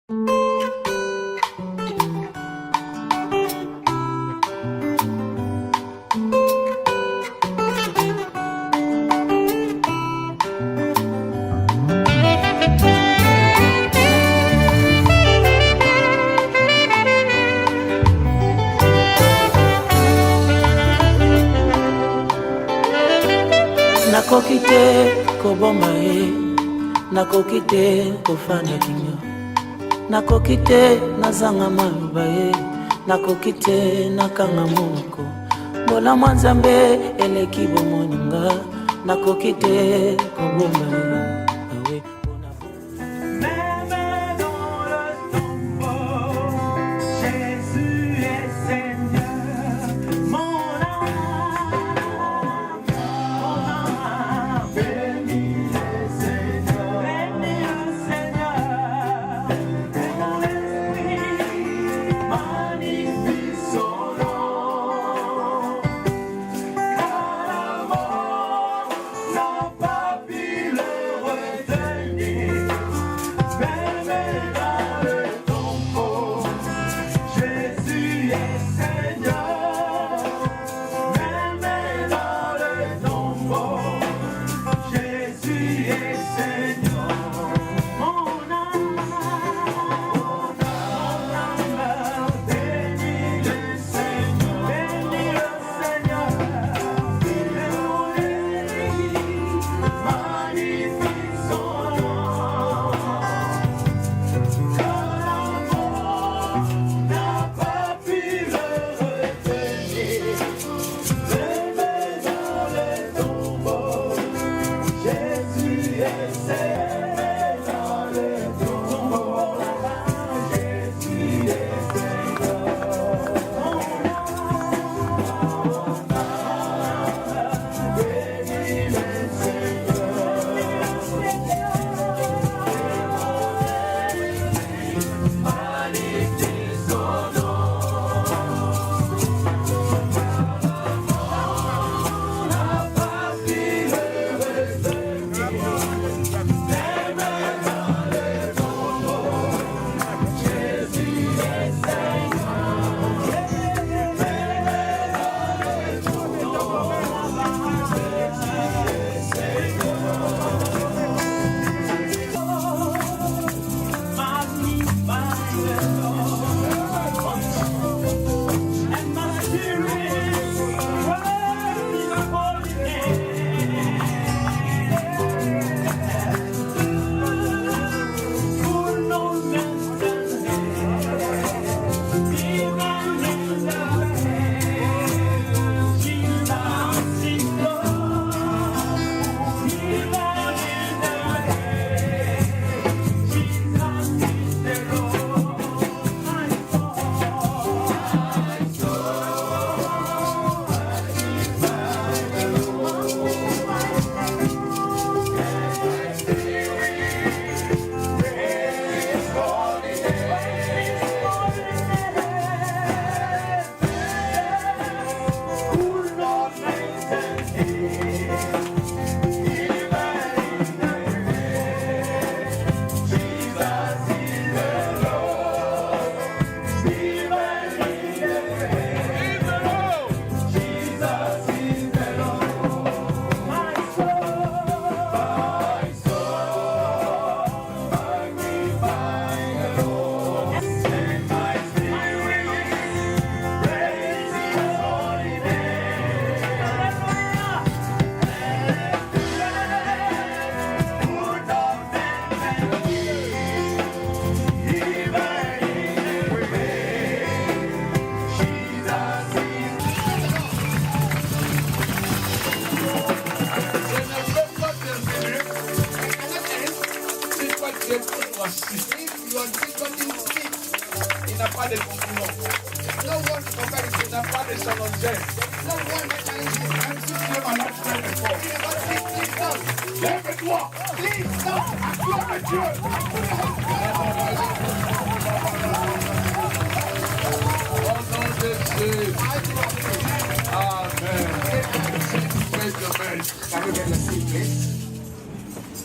Nakoki te koboma ye, nakoki te kofanda kinyo, nakoki te nazanga maloba ye, nakoki te nakanga moko. Mbola mwa Nzambe eleki bomoninga, nakoki te koboma ye.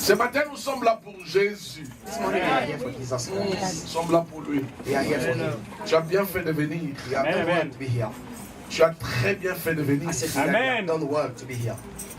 Ce matin, nous sommes là pour Jésus. This morning we are here for Jesus Nous Christ. sommes là pour lui. We are here for him. Tu as bien fait de venir. You have done well to be here. Tu as très bien fait de venir. I said you have done well to be here.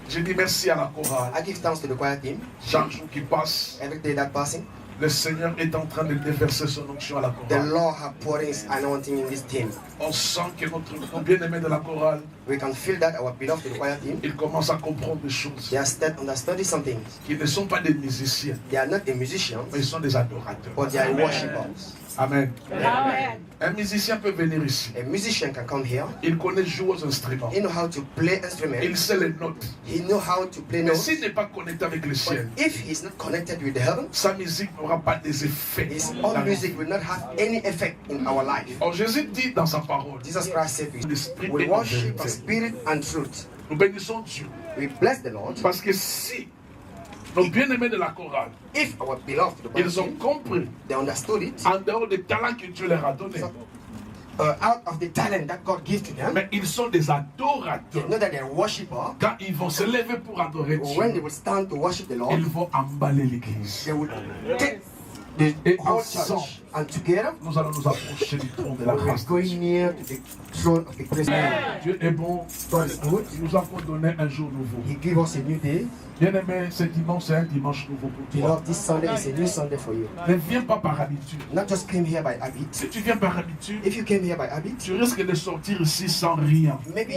Je dis merci à la chorale. I give thanks to the choir team. Chaque jour qui passe, Every day that passing, le Seigneur est en train de déverser son onction à la the chorale. Lord has poured his anointing in this team. On sent que nos bien-aimés de la chorale, We can feel that our beloved choir team, ils commencent à comprendre des choses they are understanding some things. qui ne sont pas des musiciens, They are not the musicians, mais ils sont des adorateurs. but they are worshippers. Amen. Amen. Un musicien peut venir ici. A musician can come here. Il connaît jouer aux instruments. He knows how to play Il instruments. sait les notes. He knows how to play Mais notes. s'il n'est pas connecté avec le But ciel, if he's not connected with the heaven, sa musique n'aura pas des effets. his own music will not have any effect in our life. Or Jésus dit dans sa parole, Jesus Christ said, l'esprit we est en worship vérité. in spirit and truth. Nous bénissons Dieu. We bless the Lord. Parce que si nos bien-aimés de la chorale, If our beloved, the ils ont Bible, compris, they understood it, en dehors des talents que Dieu leur a donnés, out of the talent that God gives to them, mais ils sont des they adorateurs. know that they're worshippers. Quand ils vont se lever pour adorer When they Dieu, will stand to worship the Lord, ils vont emballer l'église. they will take the Et whole ensemble, church, and together nous allons nous approcher du trône de la we're grâce. going near to the throne of the grace. Dieu est bon. God is good. Il nous a donné un jour nouveau. He gave us a new day. Bien-aimé, ce dimanche, c'est un dimanche nouveau pour toi. Beloved, this Sunday is a new Sunday for you. Ne viens pas par habitude. Not just came here by habit. Si tu viens par habitude, If you came here by habit, tu risques de sortir ici sans rien. maybe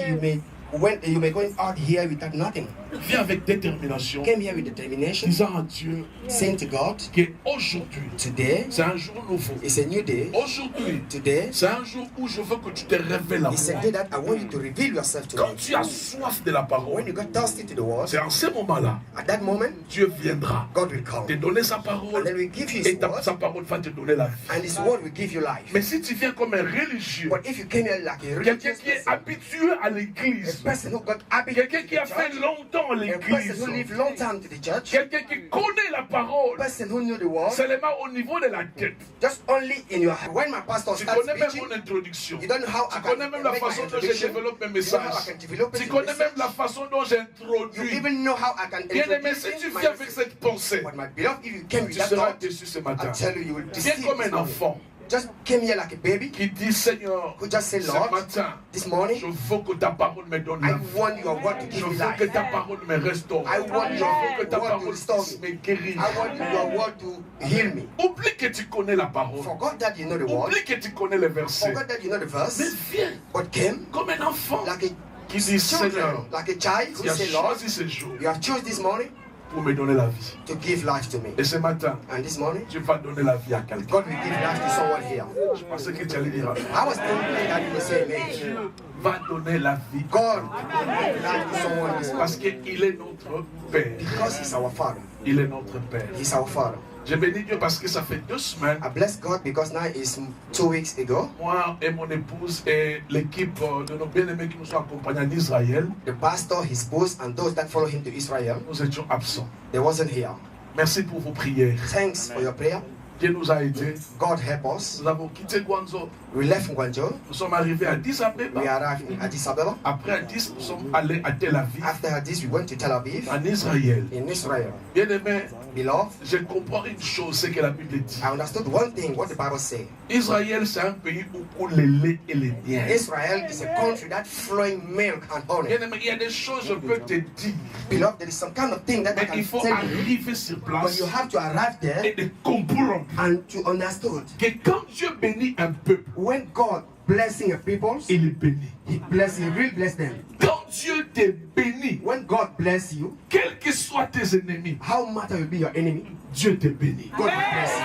you may going out here without nothing. Viens avec détermination, Came here with determination, disant à Dieu saying to God, qu'aujourd'hui, today c'est un jour nouveau. is a new day. Aujourd'hui, Today c'est un jour où je veux que tu te révèles à is a moi. day that I want you to reveal yourself to Quand me. tu as soif de la When parole, you got thirsty to the word, c'est en ce moment-là, at that moment, Dieu viendra God will come. te donner sa And parole then we give you et his word, sa parole va te donner la vie. and his word will give you life. Mais si tu viens comme un religieux, But if you came here like a quelqu'un religious qui est person, habitué à a l'église, person who got habit quelqu'un to qui a the fait church, longtemps à a person l'église, who lived long time to the church, quelqu'un qui connaît la a parole, person who knew the word, seulement au niveau de la tête. just only in your when my pastor Tu starts connais même preaching, mon introduction. you don't know how Tu I connais can même la make my façon dont je introduction. développe mes You know how I messages. can develop Tu it in connais même message. la façon dont You j'introduis. even know how I can Bien-aimé, si introduce tu my viens avec message. cette pensée, But my beloved, if you came with tu that seras thought, déçu ce I matin. tell you, you will Viens deceive comme this un morning. enfant Just came here like a baby qui dit, Seigneur, who just said, ce Lord, matin, this morning, je veux que ta parole me donne I la vie. want your word to Je give me veux que life. ta parole me restaure. I want Je your veux que ta word to parole restore puisse me. me guérir. I want your word to heal me. Oublie que tu connais la parole. Forgot that you know the word. Oublie que tu connais les versets. Forgot that you know the Mais verse. viens But came comme un enfant like a qui dit, Seigneur, children, like a child tu who as say, Lord, choisi ce jour you have chosen this morning pour me donner la vie. to give life to me. Et ce matin, And this morning, tu vas donner la vie à quelqu'un. God will give life to someone here. Je pensais que tu allais dire amen. I was thinking that you would say amen. Dieu va donner la vie God will give life to someone this parce morning. qu'il est notre Père. Because He's our Father. Il est notre Père. He's our Father. Je bénis Dieu parce que ça fait 2 semaines, I bless God because now it's 2 weeks ago. moi et mon épouse et l'équipe de nos bien-aimés qui nous ont accompagnés en Israël, The pastor, his spouse, and those that follow him to Israel, nous étions absents. they wasn't here. Merci pour vos prières. Thanks for your prayer. Dieu nous a aidés. God help us. Nous avons quitté Guangzhou. We left Guangzhou. Nous sommes arrivés à Addis We Abeba. arrived in Addis Ababa. Après Addis, nous sommes allés à Tel Aviv, After Addis, we went to Tel Aviv en Israël. in Israel. Bien-aimés, Beloved, je comprends une chose, c'est que la Bible dit. I understood one thing, what the Bible says. Israël, c'est un pays où coule le lait et les miel. Israel is a country that flowing milk and honey. Bien-aimé, il y a des choses, je peux te dire. Beloved, there is some kind of thing that I Mais can il faut tell you, arriver sur but place you have to arrive et there de comprendre and to understand. que quand Dieu bénit un peuple, When God blessing a people, il est béni. He will bless them. Quand Dieu te bénit, When God bless you, quels que soient tes ennemis, how much will be your enemy? Dieu te bénit. God will bless you.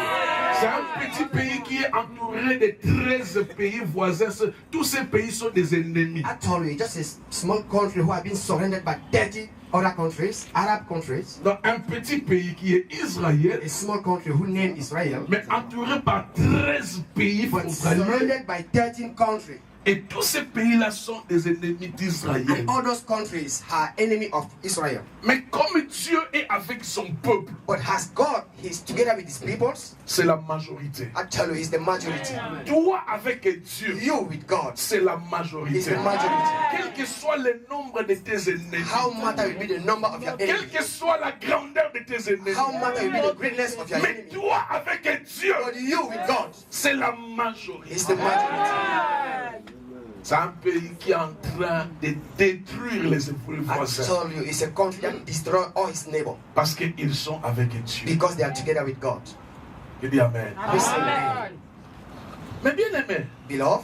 C'est un petit pays qui est entouré de 13 pays voisins. Tous ces pays sont des ennemis. I told you, just a small country who have been surrounded by 30 other countries, Arab countries. Dans un petit pays qui est Israël, A small country who named Israel, mais entouré par 13 pays but frontaliers. surrounded by 13 countries. Et tous ces pays-là sont des ennemis d'Israël. And all those countries are enemy of Israel. Mais comme Dieu est avec son peuple, But has God, he's together with his peoples? c'est la majorité. I tell you, he's the majority. Toi avec Dieu, You with God, c'est la he's majorité. the majority. Quel que soit le nombre de tes ennemis, How matter will be the number of your quelle enemies? que soit la grandeur de tes ennemis, How matter will be the greatness of your mais enemy? toi avec Dieu, But you with God, c'est la majorité. he's the majority. C'est un pays qui est en train de détruire les I voisins told you, it's a country that destroy all his neighbors parce qu'ils sont avec Dieu. because they are together with God. Je dis Amen. Listen, Mais bien aimé, beloved,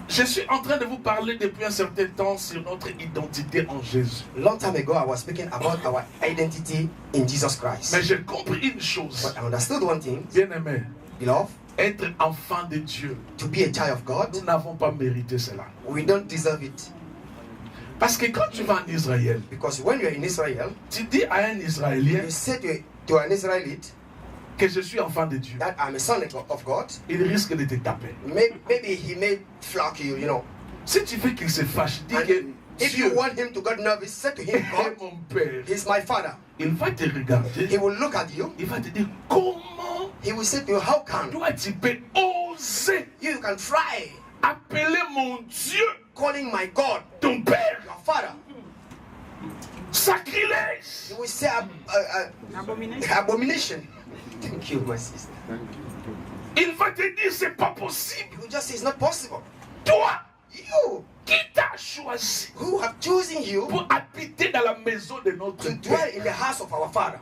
je suis en train de vous parler depuis un certain temps sur notre identité en Jésus. long time ago I was speaking about our identity in Jesus Christ. Mais j'ai compris une chose, But I understood one thing, bien aimé, beloved, être enfant de Dieu, to be a child of God, nous n'avons pas mérité cela. we don't deserve it. Parce que quand tu vas en Israël, Because when you're in Israel, tu dis à un Israélien you say to an Israelite que je suis enfant de Dieu, that I'm a son of God, il risque de te taper. maybe he may flock you, you know. Si tu veux qu'il se fâche, dis And que if Dieu you want him to get nervous, say to him, est God, mon Père. he's my father. Il va te regarder, He will look at you. il va te dire comment He will say to you, how come toi tu peux oser you can try appeler mon Dieu calling my God ton Père. your father? Sacrilège. He will say abomination. Thank you, my sister. Il va te dire c'est pas possible. He will just say it's not possible. Toi You qui t'as choisi who have chosen you pour habiter dans la maison de notre to dwell Père. in the house of our father.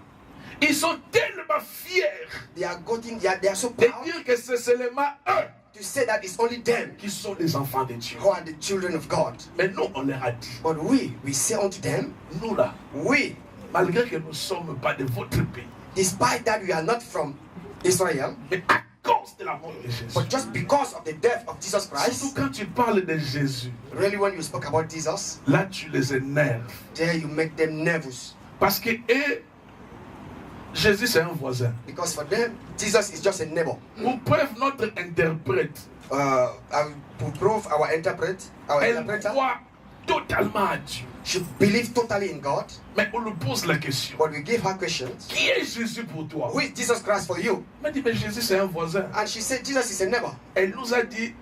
Ils sont tellement fiers They are so de proud dire que c'est seulement eux to say that it's only them qui sont des enfants de Dieu. who are the children of God. Mais nous, on leur a dit, But we say unto them, nous là, we, malgré que nous ne sommes pas de votre pays, despite that we are not from Israel, mais à cause de la mort de Jésus. but just because of the death of Jesus Surtout Christ, quand tu parles de Jésus, really when you spoke about Jesus, là tu les énerves. there you make them nervous. Parce que eux, Jésus c'est un voisin. Because for them, Jesus is just a neighbor. Pour preuve, notre interprète, To prove our elle interpreter, croit totalement à Dieu. she believes totally in God, Mais on lui pose la question, but we give her questions. qui est Jésus pour toi? Who is Jesus Christ for you? Elle m'a dit, mais Jésus c'est un voisin. And she said, Jesus is a neighbor. Elle nous a dit,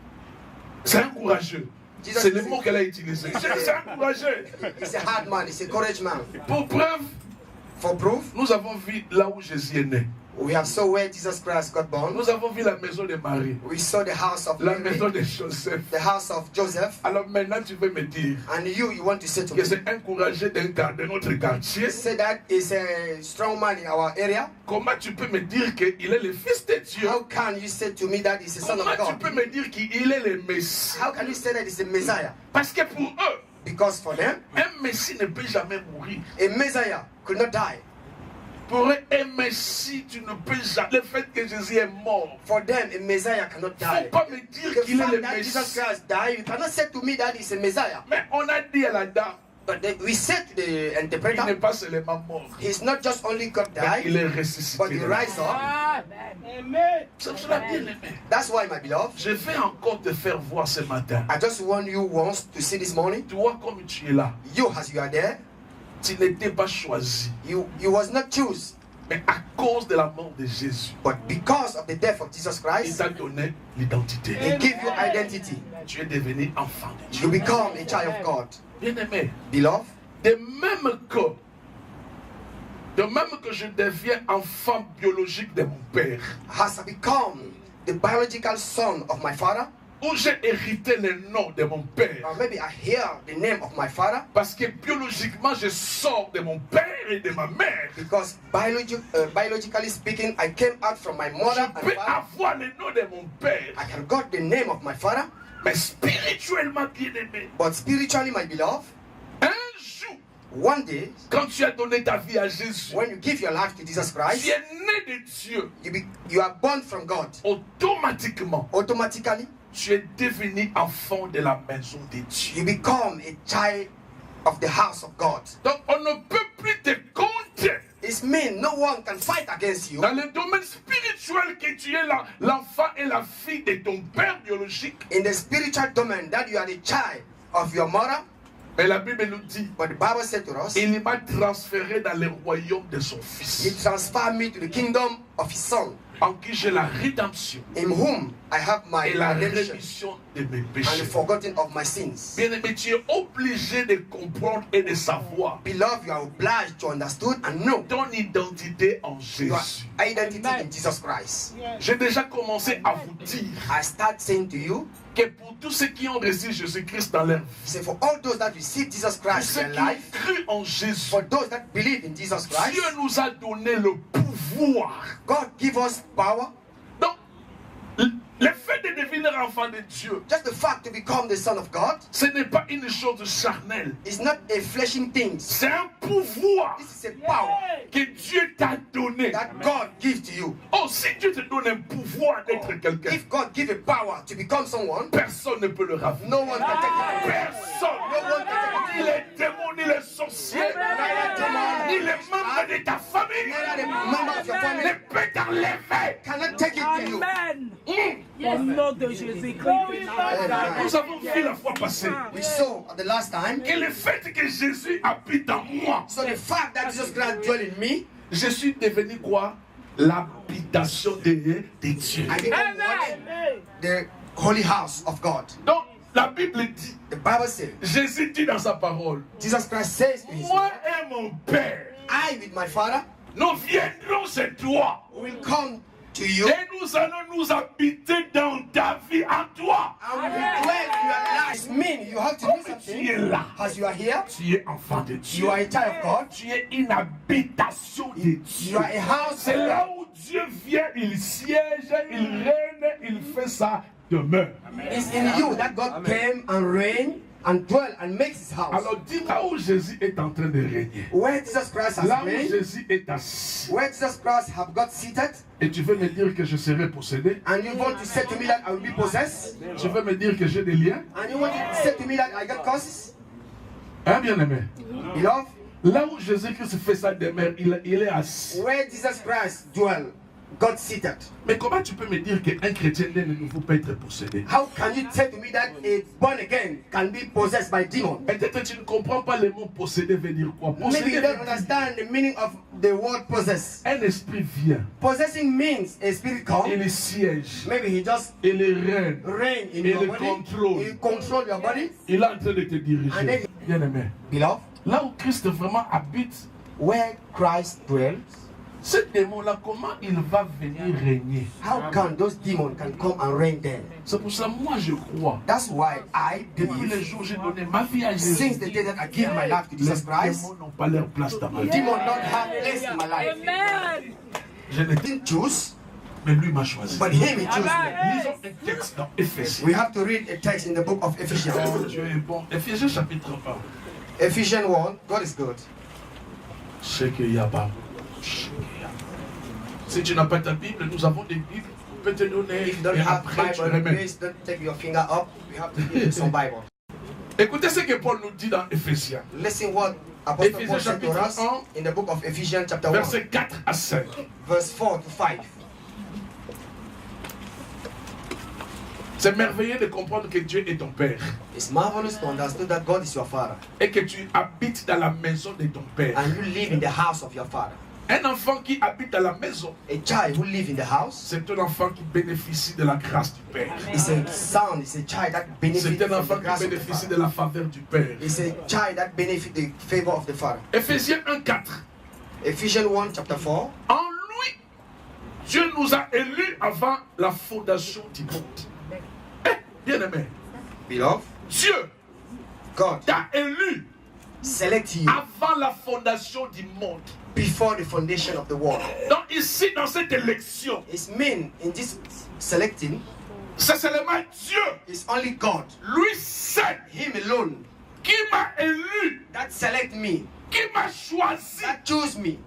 c'est un courageux. Jesus C'est is le a- mot qu'elle a utilisé. C'est un courageux. He's a hard man, he's a courage man. Pour preuve, For proof, nous avons vu là où Jésus est né. we have saw where Jesus Christ got born. Nous avons vu la maison de Marie, We saw the house of la Mary, maison de Joseph. the house of Joseph. Alors maintenant, tu veux me dire And you want to say to que me, c'est un courageux de notre quartier. say that is a strong man in our area. Comment tu peux me dire qu'il est le fils de Dieu? How can you say to me that he's a son of Comment tu God? peux me dire qu'il est le Messie? How can you say that he's a Messiah? Parce que pour eux, Because for them, un Messie ne peut jamais mourir. a Messiah could not die. Pour eux, un Messie, tu ne peux jamais. Le fait que Jésus est mort, For them, a Messiah cannot il ne die. faut pas me dire The qu'il est fact le that Jesus Messie. Christ died, you cannot say to me that he's a Messiah. Mais on a dit à la dame, But we said to the il n'est interpreter, pas seulement mort, he's not just only God mais il died, est but ressuscité. he rise up. C'est cela bien aimé. That's why, my beloved, Je vais encore te faire voir ce matin. I just want you once to see this morning. Tu vois comme tu es là. You, as you are there, Tu n'étais pas choisi. you was not choose, Mais à cause de la mort de Jésus, but because of the death of Jesus il Christ, t'a donné l'identité. he give you identity. Tu es devenu enfant de You Dieu. become a child of God. Bien aimé. Beloved, De même que je deviens enfant biologique de mon père, has become the biological son of my father, où j'ai hérité le nom de mon père, or maybe I hear the name of my father, parce que biologiquement je sors de mon père et de ma mère. because biologically speaking, I came out from my Je mother and peux father. avoir le nom de mon père, I can got the name of my father, mais spirituellement bien aimé. but spiritually, my beloved, Un jour, one day, quand tu as donné ta vie à Jésus, when you give your life to Jesus tu Christ, es né de Dieu. you are born from God. Automatiquement, Automatically, tu es devenu enfant de la maison de Dieu. you become a child of the house of God. Donc on ne peut plus te compter It means no one can fight against you dans le domaine spirituel spirituel que tu es l'enfant et la fille de ton père biologique. In the spiritual domain, that you are the child of your mother. Mais la Bible nous dit, But the Bible said to us, il m'a transféré dans le royaume de son He fils, transferred me to the kingdom of His Son, en qui j'ai la rédemption in whom I have my et la redemption rémission de mes and the péchés. forgotten of my sins. Bien-aimé, tu es obligé de comprendre et de savoir Beloved, you are obliged to understand and know ton identité en your Jésus. identity in Jesus Christ. J'ai déjà commencé à vous dire I start saying to you, que pour tous ceux qui ont reçu Jésus-Christ dans leur vie, say for all those that receive Jesus pour Christ ceux in qui their ont life, cru en Jésus, for those that believe in Jesus Christ, Dieu nous a donné le pouvoir. God give us power. Donc, le fait de devenir enfant de Dieu, Just the fact to become the Son of God ce n'est pas une chose charnelle. is not a fleshing thing. C'est un pouvoir This is a power que Dieu t'a donné. that God gives to you. Oh, si Dieu te donne un pouvoir d'être quelqu'un, If God give a power to become someone, personne ne peut le raviver. no one can take it away. Personne. No one can take Ni it away. les démons, ni les sorciers, ni les membres de ta famille Neither the member of your ne family peut t'enlever. cannot take it to you. Amen. Mm. Au nom de Jésus-Christ. Amen. Nous avons vu la fois passée We saw at the last time, que le fait que Jésus habite en moi, so the fact that Jesus Christ dwell in me, je suis devenu quoi? L'habitation de Dieu. I become what? The holy house of God. Donc, la Bible dit, The Bible says, Jésus dit dans sa parole, Jesus Christ says in His moi word, et mon Père, I with my Father nous viendrons chez toi will come to you et nous allons nous habiter dans ta vie en toi. and we will dwell in your lives. Mean you have to do Tu es something là, as you are here. tu es enfant de Dieu. You are a child of God. Tu es une habitation de You Dieu. are a house C'est of là God. où Dieu vient, il siège, il règne, il fait sa demeure. It's in you that God came and reigned and dwell and makes His house. Alors dis là où Jésus est en train de régner. Where Jesus Christ has Là où reigned, Jésus est assis. where Jesus Christ have got seated, Et tu veux me dire que je serai possédé. and you want to say to me that I will be possessed, Tu veux me dire que j'ai des liens. and you want to say to me that I got curses, Hein, bien-aimé? beloved, Là où Jésus-Christ fait sa demeure, il est assis. where Jesus Christ dwell, God seated. Mais comment tu peux me dire qu'un chrétien né de nouveau peut être possédé? How can you say to me that a born again can be possessed by demon? Peut-être que tu ne comprends pas le mot possédé veut dire quoi. Maybe Posséder you veut don't dire understand the meaning of the word possess. un esprit vient, Possessing means a spirit come. il siège, Maybe he just il règne, reign in il your body. contrôle. He control your body. Il est en train de te And diriger. then- Bien-aimé, Beloved, là où Christ vraiment habite, where Christ dwells, ce démon-là, comment il va venir régner? how can those demons can come and reign there? C'est pour ça, moi je crois. That's why I Depuis le believe, jour où j'ai donné ma vie à Jésus, since the day that I give my life to les Jesus Christ, démons n'ont pas leur place dans ma vie. demons don't have place in my life. Amen. Je n'étais, Didn't choose, mais lui m'a choisi. but him he chose me. Lisons un texte dans Éphésiens. We have to read a text in the book of Oh, Ephesians. Dieu est bon. Éphésiens chapitre 1. Ephesians 1, God is good. Si tu n'as pas ta Bible, nous avons des Bibles. On peut te donner. If you don't Et have après, tu Bible, remets. please don't take your finger up. We have to give you some Bible. Écoutez ce que Paul nous dit dans Éphésiens, Listen what Apostle Ephesians Paul said to chapitre us 1, in the book of Ephesians chapter 1, versets 4 à 5. verse 4 to 5. C'est merveilleux de comprendre que Dieu est ton Père It's marvelous to understand that God is your Father et que tu habites dans la maison de ton Père. and you live in the house of your Father. Un enfant qui habite dans la maison, A child who lives in the house c'est un enfant qui bénéficie de la grâce du Père. is a son, is a child that benefits C'est un from enfant the qui grace of the bénéficie de Father. la faveur du Père. It's a child that benefits the favor of the Father. Éphésiens 1,4. Ephesians 1 chapter 4. En lui, Dieu nous a élus avant la fondation du monde. Bien-aimé, Beloved, Dieu God t'a élu select you avant la fondation du monde. before the foundation of the world. Donc ici, dans cette élection, It's mean in this selecting, c'est seulement Dieu, it's only God, lui seul, Him alone, qui m'a élu, that select me, qui m'a choisi. that choose me.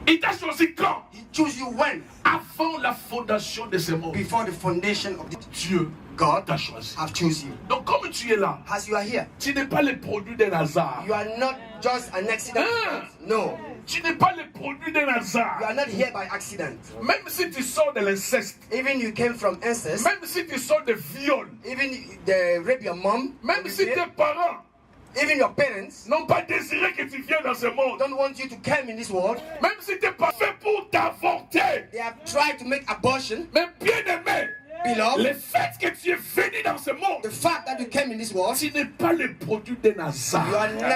Il t'a choisi quand? He choose you when? Avant la fondation de ce monde. Before the foundation of the Dieu God t'a choisi. have choose you. Donc comme tu es là, As you are here, tu n'es pas le produit d'un hasard. you are not just an accident. Ah. No, Tu n'es pas le produit d'un You hasard. are not here by accident. Même si tu sors de l'inceste, Even you came from incest, même si tu sors de viol, even they rape your mom, même si tes parents even your parents n'ont pas désiré que tu viennes dans ce monde, don't want you to come in this world. même si tu n'es pas fait pour t'avorter, They have tried to make abortion. mais bien aimé, Beloved, le fait que tu es venu dans ce monde, the fact that you came in this world, tu n'es pas le produit d'un you are hasard. not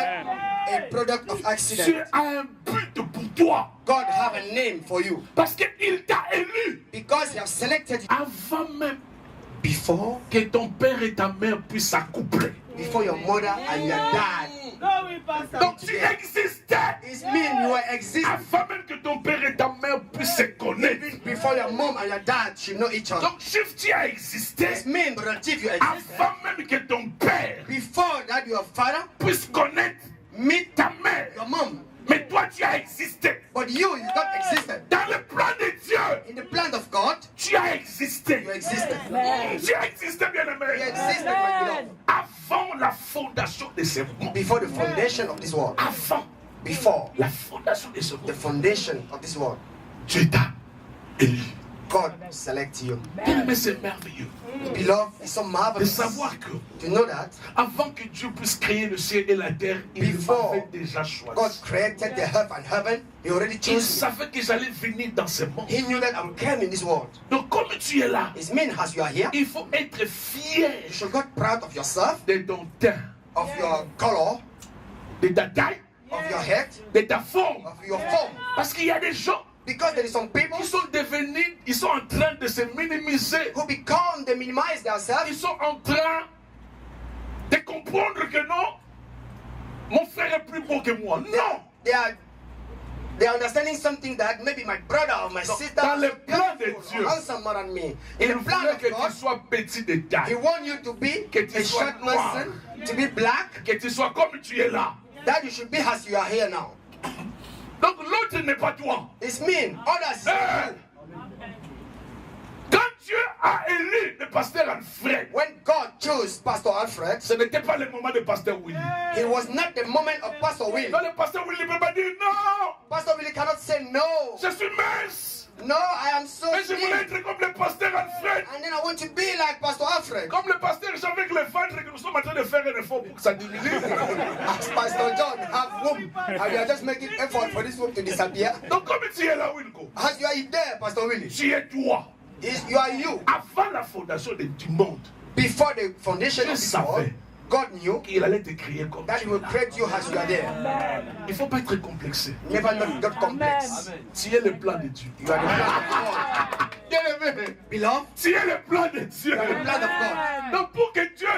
a product of Tu accident. as un but pour toi. God have a name for you Parce qu'il t'a élu because He has selected you avant même before que ton père et ta mère puissent s'accoupler. your mother and your dad. Donc tu existais It means you were existing avant même que ton père et ta mère puissent se connaître. even before your mom and your dad should know each other. Donc Chief, tu as existé It means, Brother Chief, you existed avant même que ton père before that your father puisse connaître meet ta mère. your mom. Mais toi, tu as existé. But you not existed. Dans le plan de Dieu, In the plan of God, tu as existé. you existed. Tu as existé, bien You aimé. existed, my beloved, Avant la fondation de ce monde. before the foundation of this world. Avant Before la fondation de ce the monde. foundation of this world, Dieu t'a élu. God select you. Bien aimé, c'est merveilleux Beloved, it's so de marvelous savoir que to know that avant que Dieu puisse créer le ciel et la terre, il Before m'avait déjà God choisi. created the earth and heaven. He already Il chose me. savait que j'allais venir dans ce monde. He knew that I'm coming in this world. Donc comme tu es là, It means as you are here, il faut être fier you should get proud of yourself, de ton teint, of your color, de ta taille, of your head, de ta forme. of your form. Parce qu'il y a des gens Because there is some people qui sont devenus, ils sont en train de se minimiser. who become, they minimize Ils themselves. sont en train de comprendre que non, mon frère est plus beau que moi. Non! They are understanding something that maybe my brother or my sister dans le is plan de beautiful Dieu, or handsome more than me. Il In the plan voulait of que tu God, sois petit de He taille, wants you to be Que tu a sois short noir. person, to be black, que tu sois comme tu es là. that you should be as you are here now. Donc l'autre n'est pas toi. It's mean others. Hey! Quand Dieu a élu le pasteur Alfred, When God chose Pastor Alfred, ce n'était pas le moment de pasteur Willy. it was not the moment of Pastor Willie. Non, le pasteur Willy ne peut pas dire non, Pastor Willie cannot say no. je suis mince. No, I am so Mais je voulais slim. être comme le pasteur Alfred. And then I want to be like Pastor Alfred. Comme le pasteur Jean avec les ventres que nous sommes en train de faire un effort pour que ça diminue. As Pastor John have womb, and we are just making effort for this womb to disappear. Donc comme tu es là, Wilco, As you are there, Pastor Willie, tu es toi. you are you. Avant la fondation du monde, Before the foundation Je of this savais. world, God knew il allait te créer comme that He tu will create you as you are there. Il ne faut pas être complexé. Never not get complex. Tu es le plan de Dieu. You are the plan of God. Bien-aimé, Beloved, tu es le plan de Dieu. you are the plan of God. Donc pour que Dieu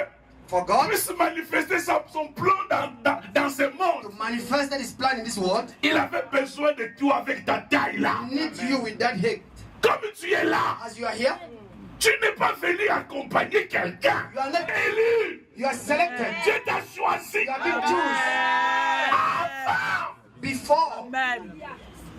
For God puisse manifester son plan dans ce to monde, manifest His plan in this world, il avait besoin de toi avec ta taille là. He needs you with that hate. Comme tu es là, As you are here, tu n'es pas venu accompagner quelqu'un. you are not Élu, you are selected. Dieu t'a choisi. You have been chosen Avant, before.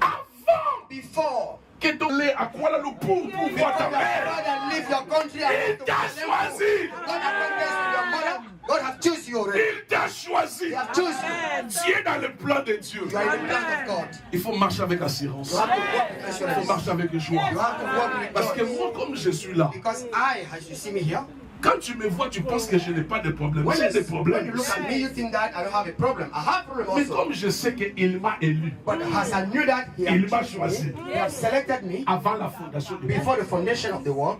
avant Before. que ton lait à Kuala Lumpur pour voir ta mère. Rather leave your country and Il go to t'a Kuala Lumpur. choisi. God have contest with your mother. God have choose you already. Il t'a choisi. He have choose you. Tu es dans le plan de Dieu. You are in the plan of God. Il faut marcher avec assurance. You have to walk with Il faut assurance. marcher avec joie. You have to walk with Parce que joy. moi, comme je suis là, Because I, as you see me here, quand tu me vois, tu penses que je n'ai pas de problème. when J'ai des you problèmes. look at me, you think that I don't have a problem. I have problem Mais also. comme je sais qu'il m'a élu But as I knew that He Il m'a had chosen choisi. me, He had selected me avant la fondation du monde, before the foundation of the world,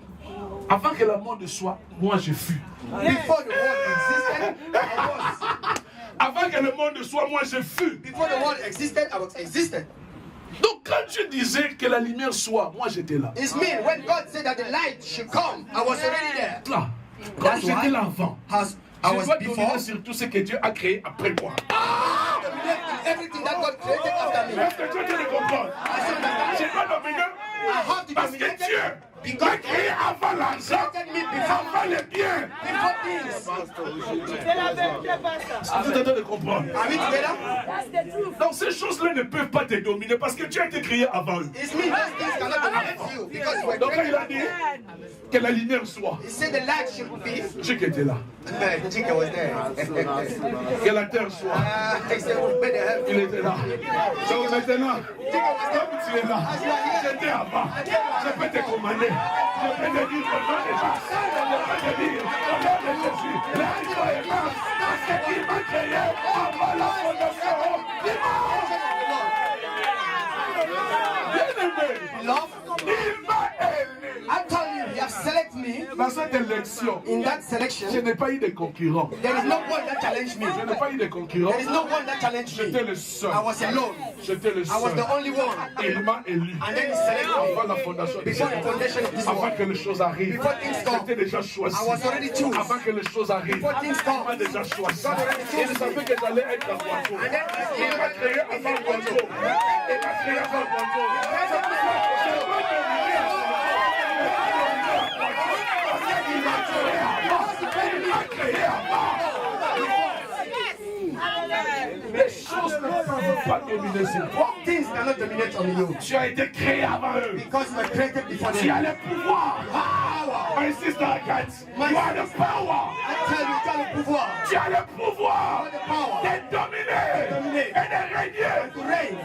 avant que le monde soit, moi je fus. before the world existed, I was. Avant que le monde soit, moi je fus. Before the world existed, I was existed. Donc quand tu disais que la lumière soit, moi j'étais là. It's me. When God said that the light should come, I was already there. Là. Comme That's j'étais why là avant. As I Je was dois dominer before, sur tout ce que Dieu a créé après moi. everything that God created after me. Est-ce que tu le comprends? Je dois dominer I have to parce que dominate Dieu Because m'a créé avant l'argent, avant les biens. before things. Est-ce que vous êtes en train de comprendre? Are we together? Donc ces choses-là ne peuvent pas te dominer parce que tu as été créé avant eux. It means those things cannot dominate you because you were Donc quand il a created. dit que la lumière soit, He said the light should be. Dieu qui était là. The chicken was there. Que la terre soit, He said, "We'll make the heaven." il était là. Donc maintenant, comme tu es là, j'étais avant. Je peux te commander. Je peux te dire au nom de Jésus. Je peux te dire au nom de Jésus. La joie est là. Parce qu'il m'a créé avant la fondation du monde. Bien-aimé, Love, il m'a élu. I told you, you have selected me. Dans cette élection, In that je selection, n'ai pas eu de concurrent. there is no one that challenged me. Je n'ai pas eu de concurrent. There is no one that challenged J'étais me. le seul. I was alone. J'étais le I was the seul. only one. Il m'a élu. And then he selected me. Avant la fondation du Before the monde. foundation of this Avant world. que les choses arrivent. Before things come. J'étais déjà choisi. I was already chosen. Avant que les choses arrivent. Before things Il come. m'a déjà choisi. God already chose Il savait que j'allais être un oiseau. And then Il m'a créé avant le oiseau. Il m'a créé avant le oiseau. C'est pour ça que je peux dominer à son parce qu'il m'a créé avant. Il m'a créé avant. Les choses ne peuvent pas dominer sur toi. Things cannot dominate on you. Tu as été créé avant eux. Because you were created before Tu as them. le pouvoir. My sister Agathe, you are the power. I tell you, tu as le pouvoir. Tu as le pouvoir The power de dominer et de régner. to reign.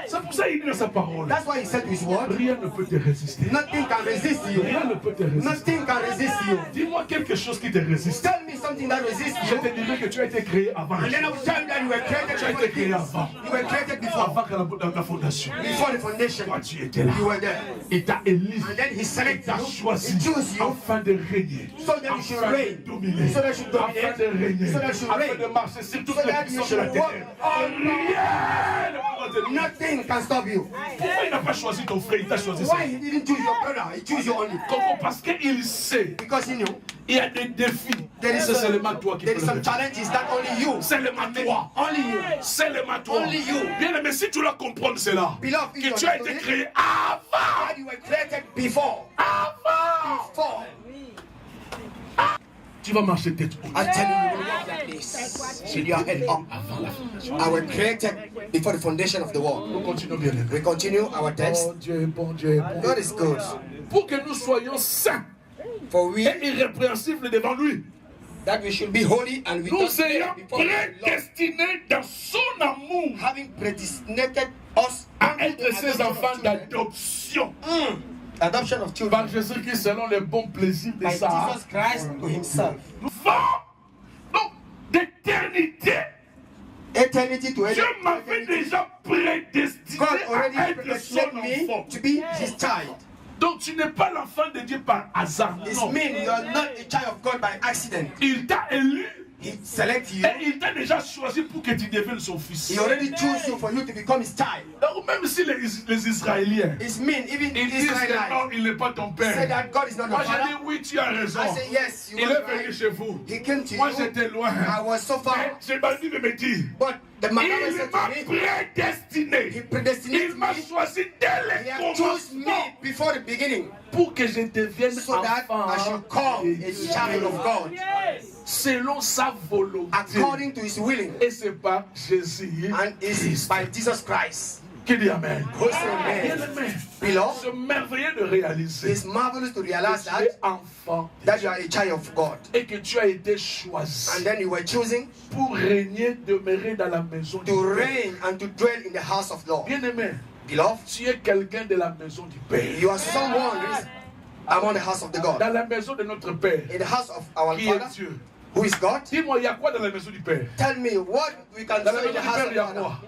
C'est pour ça qu'il dit dans sa parole. That's why he said to his word, Rien ne peut te résister. nothing can resist you. Rien ne peut te résister. Nothing can resist you. Dis-moi quelque chose qui te résiste. Tell me something that resists Je you. te dirai que tu as été créé avant. And then I will tell you that you were created Tu as before été créé avant. You were created before. Avant que la fondation. Before the foundation. Toi, tu étais là. You were there. Il t'a élu. And then he Il selected t'a you. choisi He chose you. afin de régner. So that you should Afin de reign. dominer. So that you should dominate. Afin de régner. So that you should Afin reign. de marcher sur toutes So les that you puissances de la should terre. walk. Rien ne pourra te dominer. Nothing can stop you. Pourquoi il n'a pas choisi ton frère, il t'a choisi ça? Why he didn't choose your brother? He chose you only. Comprends, parce qu'il sait, Because he knew il y a des défis. there is C'est seulement toi qui there peux is le some faire. challenges that only you. Seulement toi. Only you. Seulement toi. Only you. Bien aimé, si tu dois comprendre cela, Beloved, if que you tu as été understand it, créé avant. that you were created before. Avant. Before. Tu vas marcher tête haute. I tell you, you will walk like this. With your head up. Avant la fondation. I were created before the foundation of the world. Nous continuons bien aimé. We continue our text. Bon Dieu, bon Dieu, bon God Dieu. is good. Pour que nous soyons saints For we et irrépréhensibles devant lui. that we should be holy and Nous without fear ayons before the Lord, prédestinés dans son amour having predestinated us à être unto ses adoption enfants of children. d'adoption. Adoption of children Par Jésus-Christ selon les bons plaisirs de by sa Jesus Christ to himself. Nous vont donc d'éternité. Eternity to Dieu m'avait eternity. déjà prédestiné God à already être son predestinated enfant. me to be his child. Donc tu n'es pas l'enfant de Dieu par hasard. It Non. means you are not a child of God by accident. Il t'a élu He selected you. et il t'a déjà choisi pour que tu deviennes son fils. He already chose you for you to become his child. Donc même si les Israéliens It means even ils disent que Israelites non, il n'est pas ton say père. that God is not your Moi j'ai father. dit oui, tu as raison. I say yes, you Il were est venu right. chez vous. He came to Moi you. j'étais loin. I was so Mais far. j'ai pas dit de me dire. But the man Il said m'a to me, prédestiné. he predestinated Il m'a me. choisi dès He le had chose commencement me before the beginning pour que je devienne so that I should come a child of God selon sa volonté. according to his willing. Et c'est par Jésus. And it's by Jesus Christ. Qui dit Amen. Who say amen? Bien-aimé, Beloved, c'est merveilleux de réaliser it's marvelous to que realize tu es that, enfant that you are a child of God. et que tu as été And choisi then you were chosen pour régner, demeurer dans la maison du to Père. reign and to dwell in the house of the Lord. Bien-aimé, Beloved, tu es quelqu'un de la maison du Père. you are someone who is among the house of the God. Dans la maison de notre Père, In the house of our qui est Father, Dieu. who is God. Dis-moi, il y a quoi dans la maison du Père? Tell me what we can Dans la say maison in the du house Père, of il y a Father. quoi?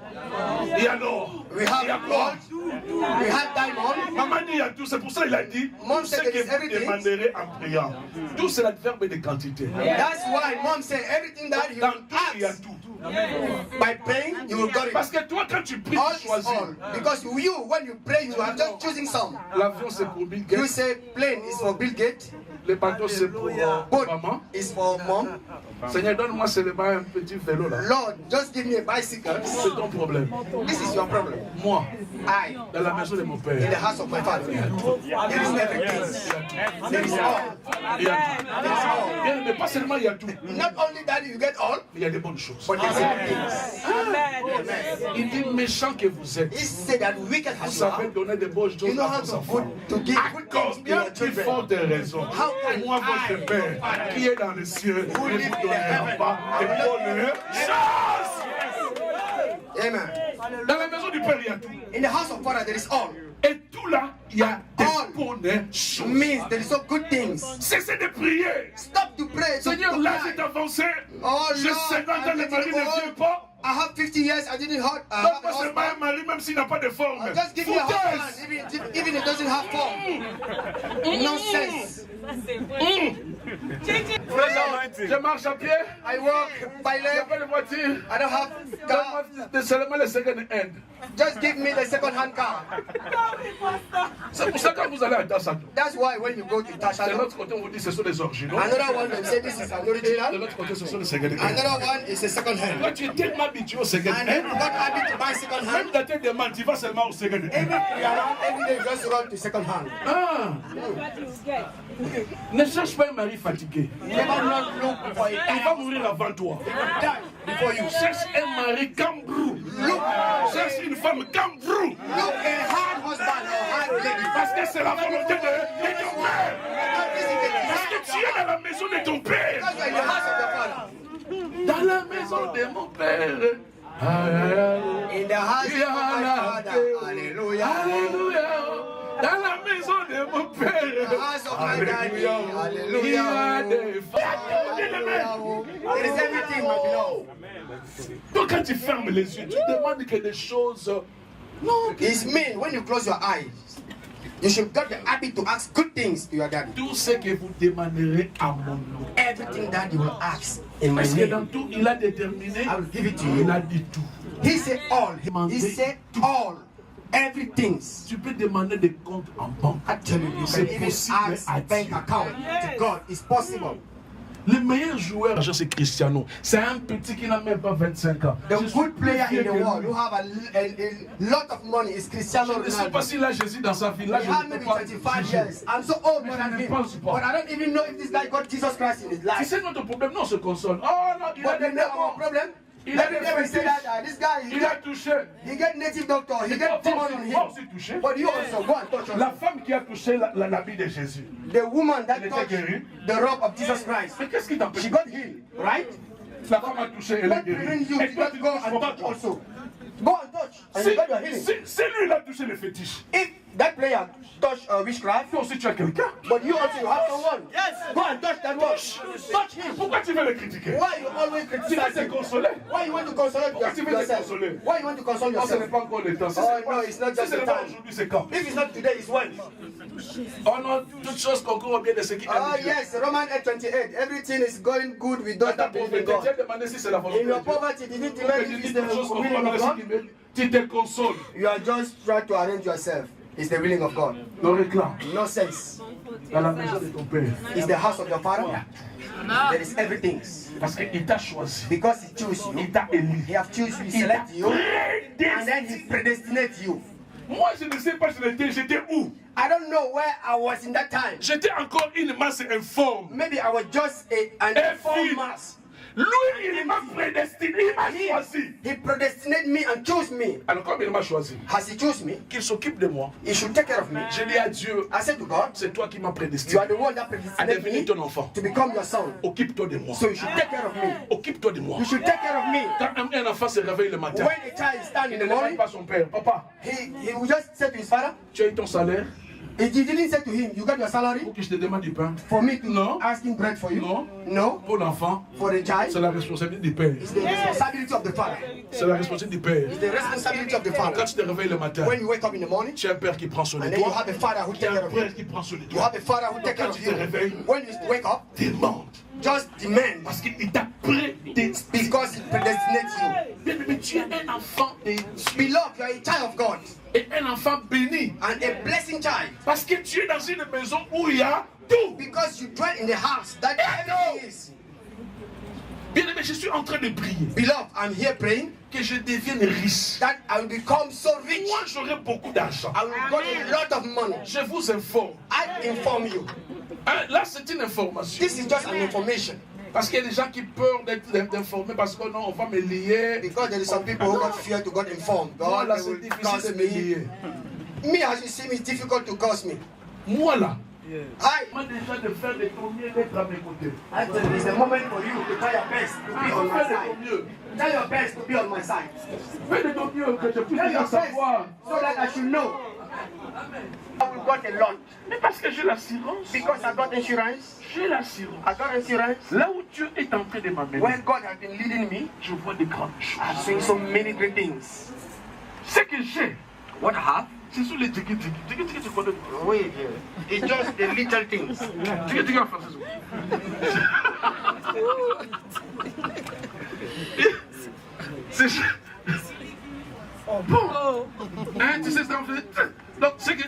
Il y a l'or. We Il y a have quoi? gold, we have diamond. Maman dit il y a tout, c'est pour ça qu'il a dit Mom tout said ce there que is vous everything. demanderez en priant. Tout c'est l'adverbe de quantité. That's why mom said everything that you Dans tout, il y a ask tout. by praying, you will get Parce it. que toi, quand tu pries, All tu is choisis. all. Because you, when you pray, you are just choosing some. L'avion, c'est pour Bill You Gates. say plane is for Bill Gates. Le bateau, c'est pour Boat maman. is for mom. Seigneur, donne-moi seulement un petit vélo là. Lord, just give me a bicycle. C'est ton problème. This is your problem. Moi, I, dans la maison de mon in the père, house of my father, there is everything. There is all. il y a tout. Bien, mais pas seulement il y a tout, mais Not only that you get all, il y a des bonnes choses. but there's everything. Il dit méchant que vous êtes. He said that wicked Vous as you savez are, donner des bonnes you choses know à how vos to enfants. give good things to Combien your de children. fortes raisons. How can Moi, votre I, Père, qui est dans les cieux, ne vous live in donnera heaven, pas de bonnes choses. Amen. Dans la maison du Père, il y a tout. In the house of Father, there is all. Et tout là, il y a des All bonnes choses. means there is so good things. Cessez de prier. Stop to pray. to Seigneur, là, cry. j'ai avancé. Oh J'ai Lord, 50 ans, I'm le mari getting ne vient old. pas. I have 50 years. I didn't have a Donne-moi seulement un husband. mari, même s'il n'a pas de forme. Just give me a husband, Foutaise. even if it doesn't have form. Nonsense. Je marche à pied. I walk by Il n'y a leg. pas de voiture. I don't have car. Donne-moi seulement le second hand. Just give me the second-hand car. C'est pour ça que quand vous allez à Tassato, That's why when you go to de Tasha, l'autre côté, on vous dit ce sont les originaux. another one they say this is an De original. l'autre côté, ce sont les second hand. Another one is a second-hand. Toi, tu es tellement habitué au second And then hand. you got habit to buy Même second-hand. dans tes demandes, tu vas seulement au second hand. Even if you are around every day, you just run to second-hand. Ah. Ne cherche pas un mari fatigué. Never not look for a Il va mourir avant toi. die before you. Cherche un mari gambrou. Cherche une femme gambrou. Look a hard husband or hard lady. Parce que c'est la volonté de ton père. Parce que tu es dans la maison de ton père. Because you are in the house of your father. Dans la maison de mon père. Alléluia. In the house of my father. Hallelujah. Alléluia. Dans la maison de mon père. The house of my daddy. Il y a Hallelujah. des There is everything, my beloved. Donc quand tu fermes les yeux, tu demandes que des choses. Non. It means when you close your eyes, you should get the habit to ask good things to your daddy. Tout ce que vous demanderez à mon nom. Everything that you will ask in my Parce que dans name, tout, il a déterminé. I will give it to Il you. a dit tout. He said all. He said all. Everything. Tu peux demander des comptes en banque. Actually, you C'est can even possible ask à a bank Dieu. account to God. It's possible. Le meilleur joueur, c'est Cristiano. C'est un petit qui n'a même pas 25 ans. The Je suis good player plus fier in the que world lui. who have a lot of money is Cristiano Je ne sais pas Ronaldo. s'il a Jésus dans sa vie. Là, He je had ne maybe peux pas 25 juger. years. I'm so old more Mais than je ne him. pense pas. But I don't even know if this guy got Jesus Christ in his Tu life. sais notre problème, non, on se console. Oh non, il a But des the number démons. one problem, Il a every des day we say fétiches. that this guy, Il a touché. he get native doctor, he get demon on him. Moi aussi touché. But you also go and touch La us. femme qui a touché l'habit de Jésus. The woman that Elle était touched guérie. the robe of Jesus Christ, Mais qu'est-ce qui t'empêche? she got healed, right? La femme a touché, elle est What prevents guérie. you Et to toi, not tu go touches and pas touch pourquoi? also? Go and touch, and you got your healing. Si lui, il a touché les fétiches. If that player touch witchcraft, Toi aussi, tu as quelqu'un. but you also you have someone, go and touch that one. Touch him. Pourquoi tu veux le critiquer? Why you always Tu veux criticize te him? consoler? Why you want to console Pourquoi tu veux te yourself? consoler? Why you want to console Non, ce n'est yourself? pas encore le temps. Si Oh c'est no, pas- it's not si just ce the n'est pas time. aujourd'hui, c'est quand? If it's not today, it's when. Oh non, toutes choses concourent au bien de ceux qui Oh aiment Dieu. yes, Romans 8:28. Everything is going good with those Dans ta that believe in pauvreté, tu as God. demandé si c'est la volonté In de your Dieu. poverty, did it Mais demand je if dis it's toutes choses the concourent willing au bien of de ceux God? qui m'aiment. Tu te consoles. You are just trying to arrange yourself. It's the willing of God. Ne réclame. No sense. Dans la maison de ton père. It's the house of your father. There is everything. Parce qu'il t'a choisi. Because he chose you, Il t'a élu. he have choose you, he select you, and then he predestinate you. Moi, je ne sais pas j'étais où. I don't know where I was in that time. J'étais encore une masse informe. Maybe I was just an informed mass. Lui, il m'a prédestiné, il m'a choisi. He predestinated me and chose me. Alors, comme il m'a choisi, Has he chose me? qu'il s'occupe de moi, He should take care of me. j'ai dit à Dieu, I said to God, c'est toi qui m'as you prédestiné are the one that à predestinated devenir me ton enfant. to become your son. Occupe-toi de moi. So you should take care of me. Occupe-toi de moi. You should take care of me. Quand un enfant se réveille le matin, When a child stand il in ne the demande morning, pas à son père, papa, he will just say to his father, tu as eu ton salaire he didn't say to him, you got your salary pour que je te demande du pain. for me to No. ask him bread for you? Non. No. Pour l'enfant, For the child, c'est la responsabilité du père. it's the responsibility of the father. C'est la responsabilité du père. It's the responsibility of the Quand father. tu te réveilles le matin, When you wake up in the morning, tu as un père qui prend soin de and then you toi. have a father who Tu take as care un of you. père qui prend soin de You toi. have a father who take care Quand of tu you. te réveilles, When you wake up, demande. just demand Parce qu'il t'a prédestiné. because He predestinates you. Bien-aimé, tu es un enfant de Dieu. Beloved, you are a child of God Et un enfant béni. and a blessing child Parce que tu es dans une maison où il y a tout. because you dwell in the house that everything is. Bien-aimé, je suis en train de prier Beloved, I'm here praying que je devienne riche. that I will become so rich. Moi, j'aurai beaucoup d'argent. I will get a lot of money. Je vous informe. I inform you. Hein, là, c'est une information. This is just an information Parce qu'il y a des gens qui peur d'être informés parce que non, on va me lier. because there is some people who got fear to get informed. Moi, God là, they c'est will difficile curse de me lier. me. As you see me, it's difficult to curse me. Moi, là, I moi déjà de faire de ton mieux d'être à mes côtés. Actually, it's a moment for you to try your best to be on my Fais de ton side. mieux. Try your best to be on my side. Fais de ton mieux que je puisse Try déjà your best savoir. so that I should know. I got a lot Mais parce que j'ai l'assurance. because I got insurance. J'ai l'assurance. I got insurance. Là où Dieu est en train de m'amener, Where God has been leading me, je vois des grandes choses. I've seen so many great things. Ce que j'ai, What I have? c'est sur les tiki tiki. Tiki tiki, tu connais. Wait here. It's just the little things. Tiki tiki en français. C'est bon. Hein, tu sais ça en fait. Donc, c'est que.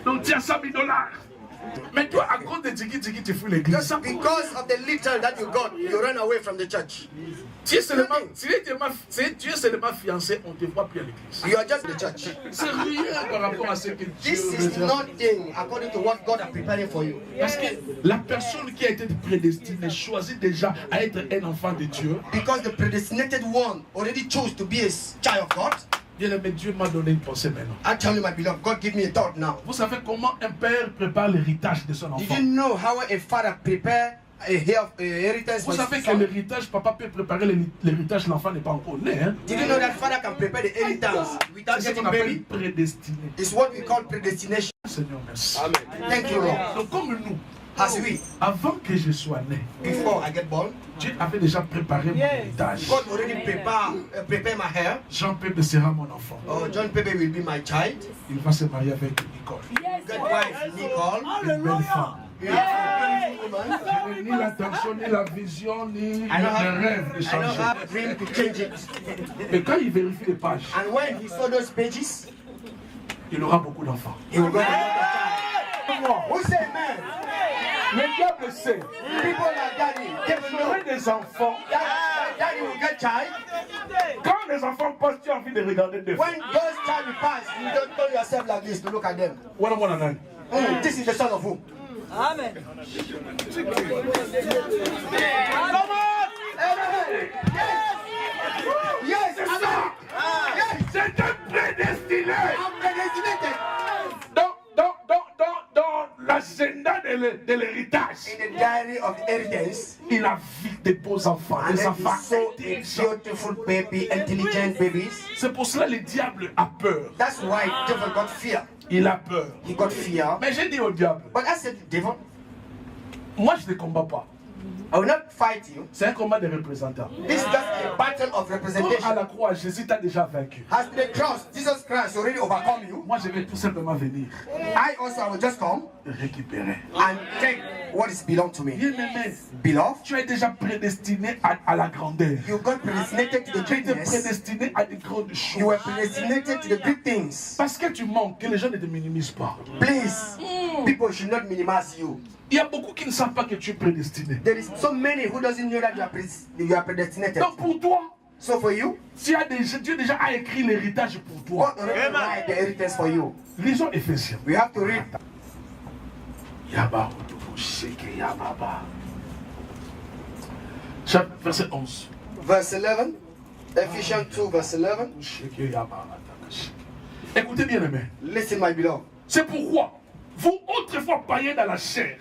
Donc, tu as 100 000 $. Mais toi, à cause de tiki tiki, tu fous l'église. Just because of the little that you got, you run away from the church. Tu es seulement, tu es seulement fiancé, on ne te voit plus à l'église. You are just the church. C'est rien par rapport à ce que Dieu This is réserve. nothing according to what God has prepared for you. Parce que la personne qui a été prédestinée choisit déjà à être un enfant de Dieu. Because the predestinated one already chose to be a child of God. Bien-aimé, Dieu m'a donné une pensée maintenant. I tell you, my beloved, God give me a thought now. Vous savez comment un père prépare l'héritage de son Did enfant? you know how a father prepare a inheritance Vous for savez his que son? l'héritage, papa peut préparer l'héritage, l'enfant n'est pas encore né. Hein? Did you know that father can prepare the inheritance without C'est ce getting qu'on appelle baby? prédestiné. It's what we call predestination. Seigneur, merci. Amen. Thank you, Lord. Donc comme nous, As we, avant que je sois né, before I get born, Dieu avait déjà préparé mon héritage. God already prepare my hair. Jean-Pepe sera mon enfant. Oh, John Pepe will be my child. Il va se marier avec Nicole. Get wife Nicole. Une belle femme. Beautiful woman. Je n'ai ni l'intention, ni la vision, ni I don't le rêve de I don't changer. have a dream to change it. Mais quand il vérifie les pages, And when he saw those pages, il aura beaucoup d'enfants. he will go to child. Who say amen? Le diable sait. People like daddy, they will know J'aurai des enfants. that daddy will get child. Quand les enfants passent, tu as envie de regarder des When those child will pass, you don't turn yourself like this to look at them. Voilà mon anaï. This is the son of who? Amen. Yes, C'est ça. yes. C'est un prédestiné. I'm predestinated. Dans l'agenda de l'héritage, In the diary of the inheritance, il a vu des beaux enfants, and des then enfants he saw intelligents. a beautiful baby, intelligent babies. C'est pour cela que le diable a peur. That's why devil got fear. Il a peur. He got fear. Mais j'ai dit au diable, But I said, devil, moi je ne combats pas. I will not fight you. C'est un combat de représentants. This is just a battle of Comme à representation. la croix, Jésus t'a déjà vaincu. Has the cross, Jesus Christ already overcome you. Moi je vais tout simplement venir I also will just come récupérer. and take what is belong to me. Bien-aimé, Beloved, tu es déjà prédestiné à la grandeur. you got predestinated to the Tu es greatness. prédestiné à des grandes You were choses. predestinated to the great things. Parce que tu manques, que les gens ne te minimisent pas. Please, people should not minimize you. Il y a beaucoup qui ne savent pas que tu es prédestiné. There is so many who doesn't know that you are predestinated. Donc pour toi, So for you, Dieu déjà a écrit l'héritage pour toi. God already write the inheritance for you. Lisons Éphésiens. We have to read. Chapitre verset 11. Verse 11, Ephesians 2, verse 11. Écoutez bien, aimé. Listen, my beloved. C'est pourquoi, vous autrefois païens dans la chair,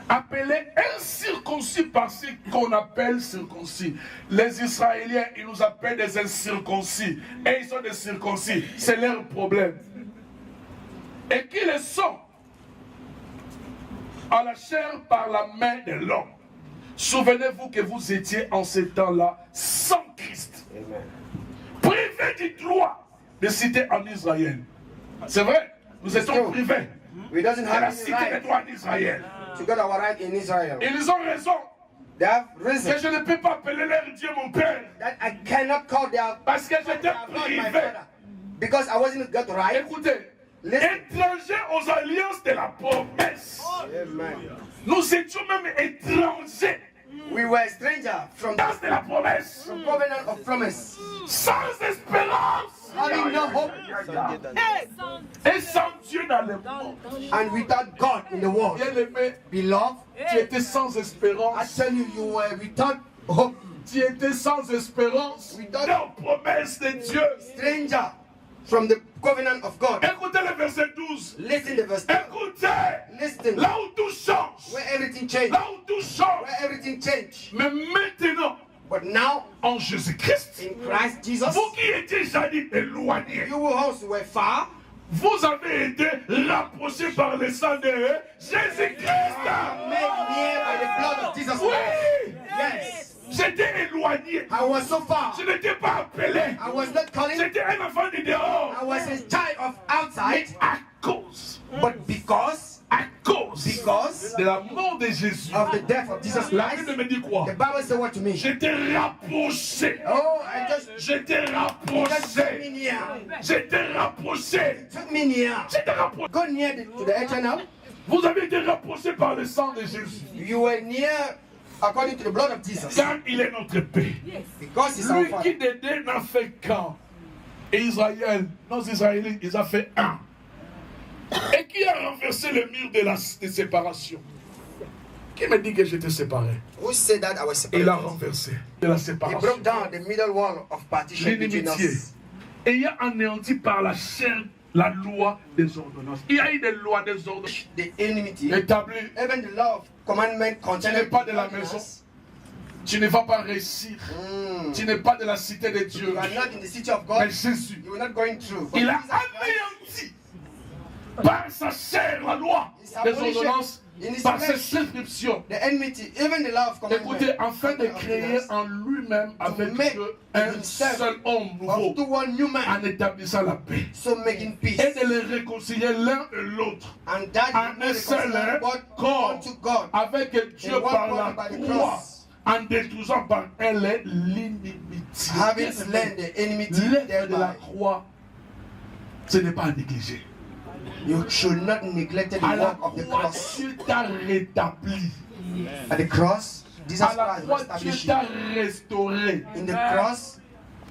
appelés incirconcis par ce qu'on appelle circoncis. Les Israéliens, ils nous appellent des incirconcis. Et ils sont des circoncis. C'est leur problème. Et qui le sont à la chair par la main de l'homme. Souvenez-vous que vous étiez en ces temps-là sans Christ. Privés du droit de citer en Israël. C'est vrai, nous étions privés We doesn't de la have any cité des right droits d'Israël. to get our right in Israel. Et ils ont raison. They have Que risen. je ne peux pas appeler leur Dieu mon Père. That I cannot call their Parce que j'étais their God my privé. father. Because I wasn't got right. Écoutez, Listen. étrangers aux alliances de la promesse. Amen. Nous étions même étrangers We were strangers from dans the de la promesse. covenant of promise. Sans espérance. Having no hope. Et sans Dieu dans le monde. And without God in the world. Bien-aimé, Beloved, tu étais sans I espérance. tell you, you were without hope. Tu étais sans espérance. Without Dans la promesse de Dieu. stranger from the covenant of God. Écoutez le verset 12. Listen to verse 10. Écoutez, Listen. là où tout change. Where everything changed. Là où tout change. Where everything changed. Mais maintenant, But now, en Jésus-Christ, in Christ Jesus, vous qui étiez jadis éloignés, you also were far. vous avez été rapprochés par le sang de Jésus-Christ. Made near by the blood of Jesus Christ. Oui, Yes. j'étais éloigné. I was so far. Je n'étais pas appelé. I was not calling. J'étais un enfant du dehors. I was a child of outside. À cause But because de la mort de Jésus, of the death of Jesus la Christ, Bible me dit quoi? the Bible said what to me? J'étais rapproché. Oh, I just J'étais took rapproché. me near. J'étais rapproché. Took me near. J'étais rapproché. Go near to the eternal. Vous avez été rapproché par le sang de Jésus. You were near according to the blood of Jesus. Car il est notre paix. Because he's our Lui qui Father. de deux n'a fait qu'un. Et Israël, nos Israéliens, ils ont fait un. Et qui a renversé le mur de séparation? Qui me dit que j'étais séparé? Who said that I was Il a separated? renversé de la He séparation. broke down the middle wall of partition between L'inimitié. us. Et il a anéanti par la chair la loi des ordonnances. Il y a eu des lois des ordonnances The enmity, établies. even the law of commandment Tu n'es contained pas de la maison. Tu ne vas pas réussir. Tu n'es pas de la cité de Dieu. You are not in the city of God. Mais Jésus, You are not going through. But il a Jesus Christ, anéanti par sa chair la loi des ordonnances, par ses prescriptions. the enmity, even the law of commandment. Écoutez, afin de créer en lui-même avec make Dieu un seul homme of the nouveau, one new man, en établissant la paix. so making peace. Et de les réconcilier l'un et l'autre And that en you un seul reconcile God corps unto God. avec Dieu In one par body la by the croix, cross. en détruisant par elle l'inimitié. Having slain the enmity L'œuvre de la thereby. croix, ce n'est pas à négliger. You should not neglect the À la work of the croix, cross. Dieu t'a rétabli. At the cross, Jesus À la Christ croix, Dieu established t'a you. restauré. In the cross,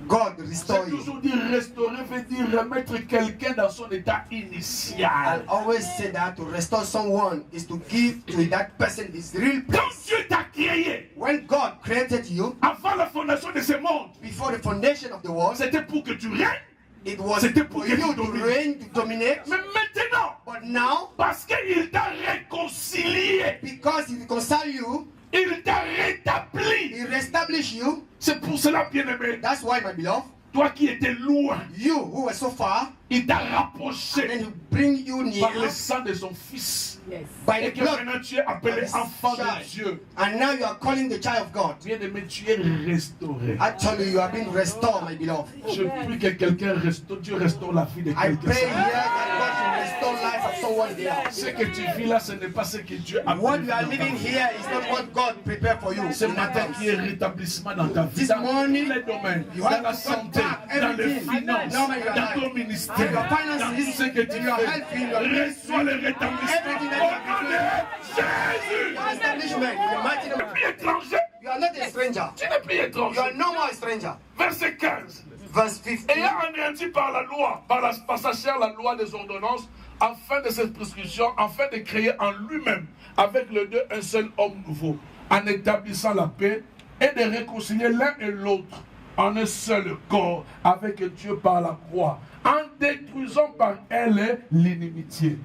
God J'ai restored you. toujours dit restaurer veut dire remettre quelqu'un dans son état I initial. always say that to restore someone is to give to that person his real Quand place. Dieu t'a créé, When God created you, avant la fondation de ce monde, before the foundation of the world, c'était pour que tu règnes. it was C'était pour for que you tu to domines. reign, to dominate. Mais maintenant, But now, parce qu'il t'a réconcilié, because He reconciled you, il t'a rétabli. He reestablished you. C'est pour cela, bien-aimé, That's why, my beloved, toi qui étais loin, you who were so far, il t'a then rapproché He bring you par le near sang de son Fils. by Et the que blood. maintenant tu es appelé enfant de Dieu. And now you are calling the child of God. Bien-aimé, tu es restauré. Actually, you are being restored, my beloved. Je prie que quelqu'un restaure, Dieu restaure la vie de I quelqu'un. pray here that God should restore life of someone here. Ce que tu vis là, ce n'est pas ce que Dieu a What prévu you are dans ta living vie. here is not what God prepared for you. Ce matin qui est rétablissement dans ta vie, This dans tous morning, les domaines, you dans have la to santé, back dans les everything. finances, No, my God. dans ton ministère, Your finances, dans tout ce que tu your fais. health, your Reçois le rétablissement everything that au you nom de Jésus. establishment, in the mighty Tu name n'es of- plus étranger. You are not a stranger. Tu n'es plus You étranger. are no more a stranger. Verset 15. Verse Ayant 15. anéanti par la loi, par sa chair la loi des ordonnances, afin de cette prescription, afin de créer en lui-même, avec les deux, un seul homme nouveau, en établissant la paix et de réconcilier l'un et l'autre en un seul corps avec Dieu par la croix, en détruisant par elle l'inimitié.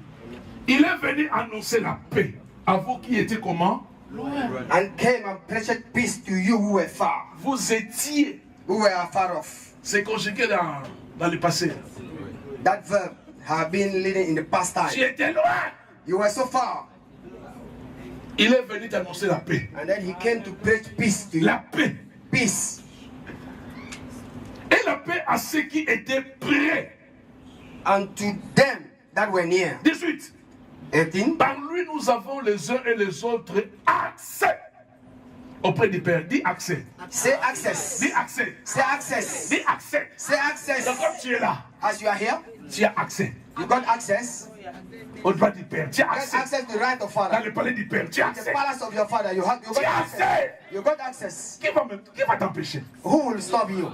Il est venu annoncer la paix à vous qui étiez comment? And came and preached peace to you who were far, Vous étiez, who were afar off. c'est conjugué dans le passé. That verb have been living in the past Tu time. étais loin. You were so far. Il est venu t'annoncer la paix. And then He came to preach peace to you. La paix. Peace. Et la paix à ceux qui étaient prêts. And to them that were near. 18. 18. Par lui, nous avons les uns et les autres accès auprès du Père. Dis accès. Say access. Dis accès. Say access. Dis accès. Say access. Donc comme tu es là, As you are here, tu as accès. you got access. Au droit du Père. Tu as You got accès. access to the right of Dans Father. le palais du Père. Tu as The accès. palace of your Father. You got Tu as access. accès. You got access. Qui va t'empêcher? Who will stop you?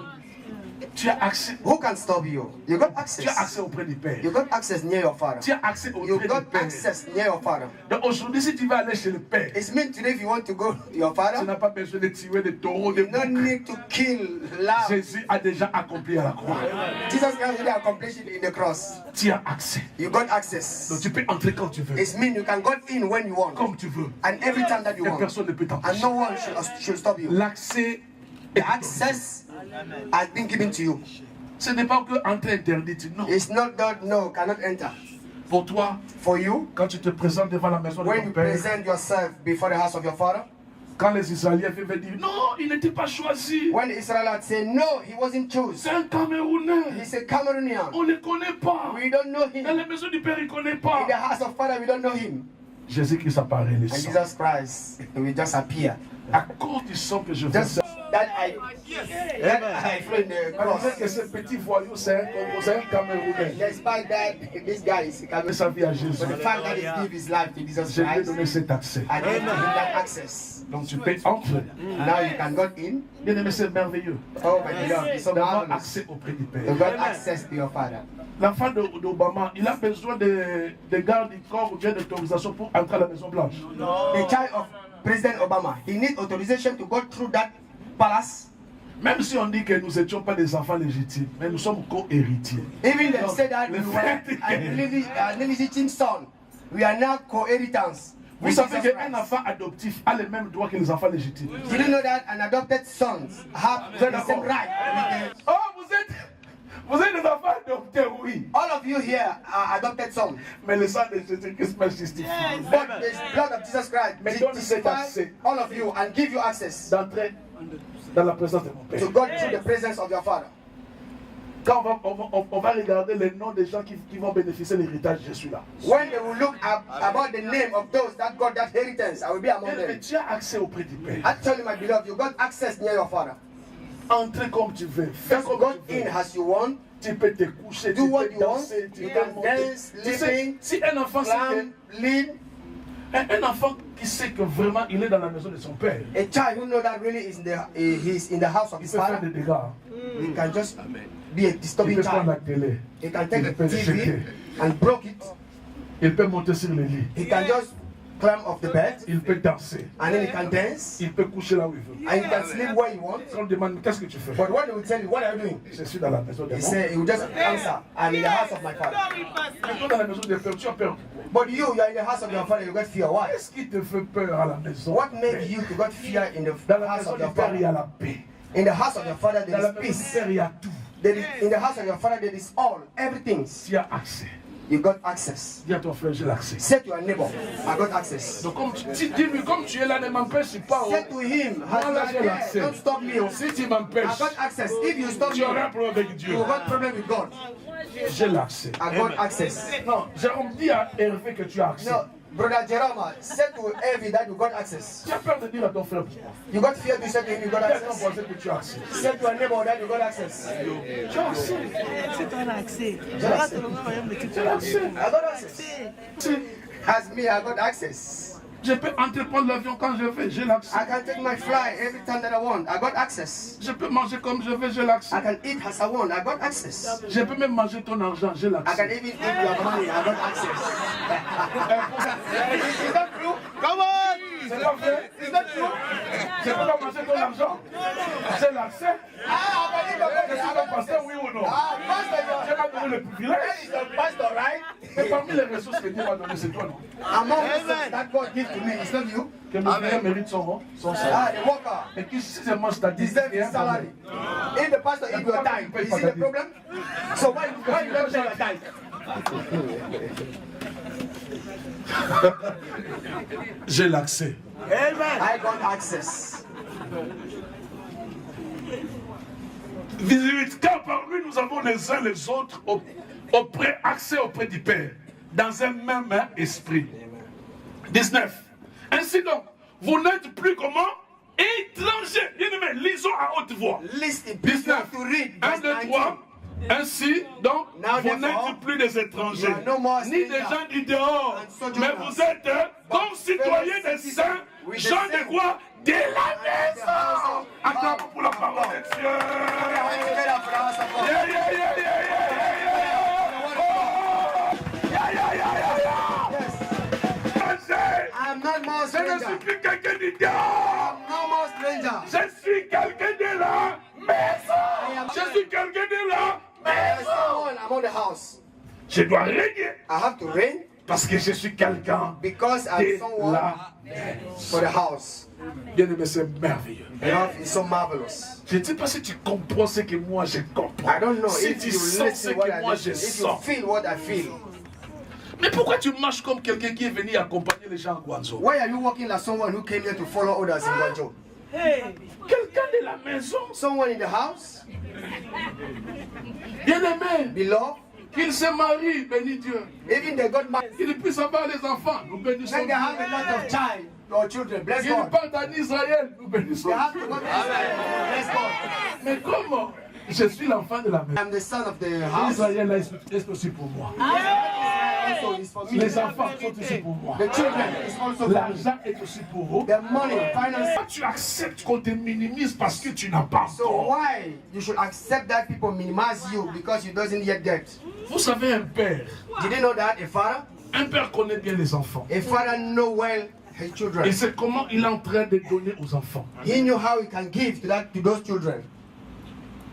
Tu as accès. Who can stop you? You got Tu as access. accès auprès du Père. You got access near your Father. Tu as accès You auprès du got Père. access near your Father. Donc aujourd'hui, si tu vas aller chez le Père, It's meant today if you want to go to your tu Father, n'as pas besoin de tuer des taureaux, des you don't boucs. need to kill lamb. Jésus a déjà accompli à la croix. Jesus Christ already accomplished it in the cross. Tu as accès. You got Donc access. tu peux entrer quand tu veux, It's mean you can go in when you want comme tu veux. and every time that you Et want, personne ne peut and t'empêcher. no one should stop you. L'accès, The access has been given to you. ce n'est pas que entrer interdite. Non. It's not that no cannot enter. Pour toi, For you, quand tu te présentes devant la maison de when ton you Père, present yourself before the house of your Father, quand les Israéliens viennent dire non, il n'était pas choisi. when the Israelites say no, he wasn't chosen. C'est un Camerounais. He's a Cameroonian. On ne le connaît pas. We don't know Dans him. la maison du Père, il ne connaît In pas. the house of Father, we don't know him. Jésus-Christ apparaît les And sangs. Jesus Christ will just appear. À cause du sang que je veux. Just that I flow in the Alors cross. que ce petit voyou, c'est un Camerounais. Despite that, this guy is a Mais Cameroonian. sa vie à Jésus. But the fact that he gave his life to Jesus Je lui ai Christ, donné cet accès. and he gave that access. Donc tu peux entrer. Now you can go in. Bien aimé, c'est merveilleux. Oh my God, it's so D'avoir marvelous. accès auprès du You Père. got access to your Father. L'enfant d'Obama, il a besoin de garde du corps ou bien d'autorisation pour entrer à la Maison Blanche. The child of President Obama, he needs authorization to go through that palace. Même si on dit que nous n'étions pas des enfants légitimes, mais nous sommes co-héritiers. Even they Donc, say that le we were fait an illegitimate son. We are now co-inheritors. Vous with savez Jesus qu'un Christ. enfant adoptif a les mêmes droits que les enfants légitimes. Did you know that an adopted son have the same right? With Oh, vous êtes des enfants adoptés, oui. all of you here are adopted sons. Mais le sang de Jésus-Christ me justifie But the blood of Jesus Christ Mais donne cet accès. justifies all of you and give you access d'entrer dans la présence de mon Père. to go through the presence of your Father. Quand on va regarder les noms des gens qui vont bénéficier de l'héritage, je suis là. When they will look about the name of those that got that inheritance, I will be among Mais them. tu as accès auprès du Père. Actually, my beloved, you got access near your Father. Entrez comme tu veux. Fais Just comme go tu veux. in as you want. Tu peux te coucher, Do tu what peux you want. danser, tu You peux can monter. dance, Tu sais, living, si un enfant sait climb, lean. un enfant qui sait que vraiment il est dans la maison de son père, A child who knows that really is he's in the house of il his peut faire father, des dégâts. he can just be a Il disturbing peut prendre la child. télé. He can take Il the peut le TV jeter. and broke it. Il peut monter sur le lit. He can just climb off the bed Il peut danser. and then he can dance Il peut coucher là où il veut. and he can sleep where he wants. Quand on demande qu'est-ce que tu fais, But when they will tell you, what are you doing? je suis dans la maison de He mon say he will just answer, I'm in the house of my father. Mais toi dans la maison de père, tu as peur. But you are in the house of your father, you got fear. Why? Qu'est-ce qui te fait peur à la maison? What makes you to got fear in the Dans la house maison of du your père, il y a father? la paix. In the house of your father, Dans there la is maison du peace. père, il y a tout. In the house of your father, there is all, everything. Tu as accès. You got access. Dis à ton frère, j'ai l'accès. Say to your neighbor, I got access. Donc comme dis-lui, comme tu es là, ne m'empêche pas. Say to him, as you Moi là, are j'ai there, l'accès. don't stop me. Si tu I m'empêches, got access. If you stop tu me, auras un problème avec Dieu. you got problem with God. J'ai l'accès. I got access. Non, Jérôme, dis à Hervé que tu as accès. No, brother Jerome, say to Evie that you got access. Tu as peur de dire à ton frère. You got fear to say to him you got Dis à ton access. voisin que tu as accès. Say to your neighbor that you got access. Tu as accès. C'est un accès. Tu as accès. I got access. As me, I got access. Je peux entreprendre l'avion quand je veux, j'ai l'accès. I can take my flight every time that I want. I got access. Je peux manger comme je veux, j'ai l'accès. I can eat as I want. I got access. Je peux même manger ton argent, j'ai I l'accès. can even eat your money. I got access. Is that true? Come on! C'est pas vrai? Is that true? Je peux pas manger ton argent, j'ai l'accès. Ah, I can eat your money. Je I suis got ton pasteur, access. oui ou non? Ah, pastor, J'ai pas donné le that privilège. is your pastor, right? Mais parmi les ressources que Dieu m'a données, c'est toi, non? Among the things that God gives to me, it's not you. Que le frère mérite son Ah, salaire. the worker Et qui si je mange ta deserves dignité, his salary. If the pastor eat your tithe, is it a problem? So why you don't pay your tithe? j'ai l'accès. I got access. 18. Car par lui, nous avons les uns les autres accès auprès du Père, dans un même esprit. 19. Ainsi donc, vous n'êtes plus comment? Étranger. Bien aimé, lisons à haute voix. Listen, please, you have to read 1, verse 2, 19. 3. Ainsi, donc, Now, vous therefore, n'êtes plus des étrangers, you are no more ni des strangers gens du dehors, and sojourners, mais vous êtes comme citoyens des saints, with the gens de saints quoi? De la the house maison. of Acclame God. pour la parole de Dieu. Together for the house of God. Yeah, yeah, yeah, yeah, yeah, yeah, yeah. Yes. I am not more Je ne suis stranger. plus quelqu'un du dehors. No more stranger. Je suis quelqu'un de la maison. Je suis quelqu'un de la There is maison. someone among the house. Je dois régner I have to reign parce que je suis quelqu'un because I'm de someone la for the house. Bien aimé, c'est merveilleux. Love is so marvelous. Je ne sais pas si tu comprends ce que moi je comprends. I don't know Si if tu you sens ce listen what que I moi je listen, if you sens. feel what I feel. Mais pourquoi tu marches comme quelqu'un qui est venu accompagner les gens à Guangzhou? Why are you walking like someone who came here to follow others in Guangzhou? Quelqu'un de la maison, Someone in the house, bien aimé, beloved, qu'il se marie, bénis Dieu. even they got married, Qu'il puisse avoir les enfants, nous bénissons then they Dieu. have a lot of child or children. Bless Qu'ils God. partent en Israël, nous bénissons They have Dieu. to go to Israel. Bless God. Mais comment? Je suis l'enfant de la maison. I'm the son of the house. Israël est aussi pour moi. Also is for me. Les enfants sont aussi pour moi. The children is also for me. L'argent est aussi pour vous. The money, finance. Pourquoi tu acceptes qu'on te minimise parce que tu n'as pas So encore? why you should accept that people minimize you because you doesn't yet get? Vous savez, un père Did you know that Un père connaît bien les enfants. a father know well his Et children? c'est comment il est en train de donner aux enfants. He knew how he can give to those children.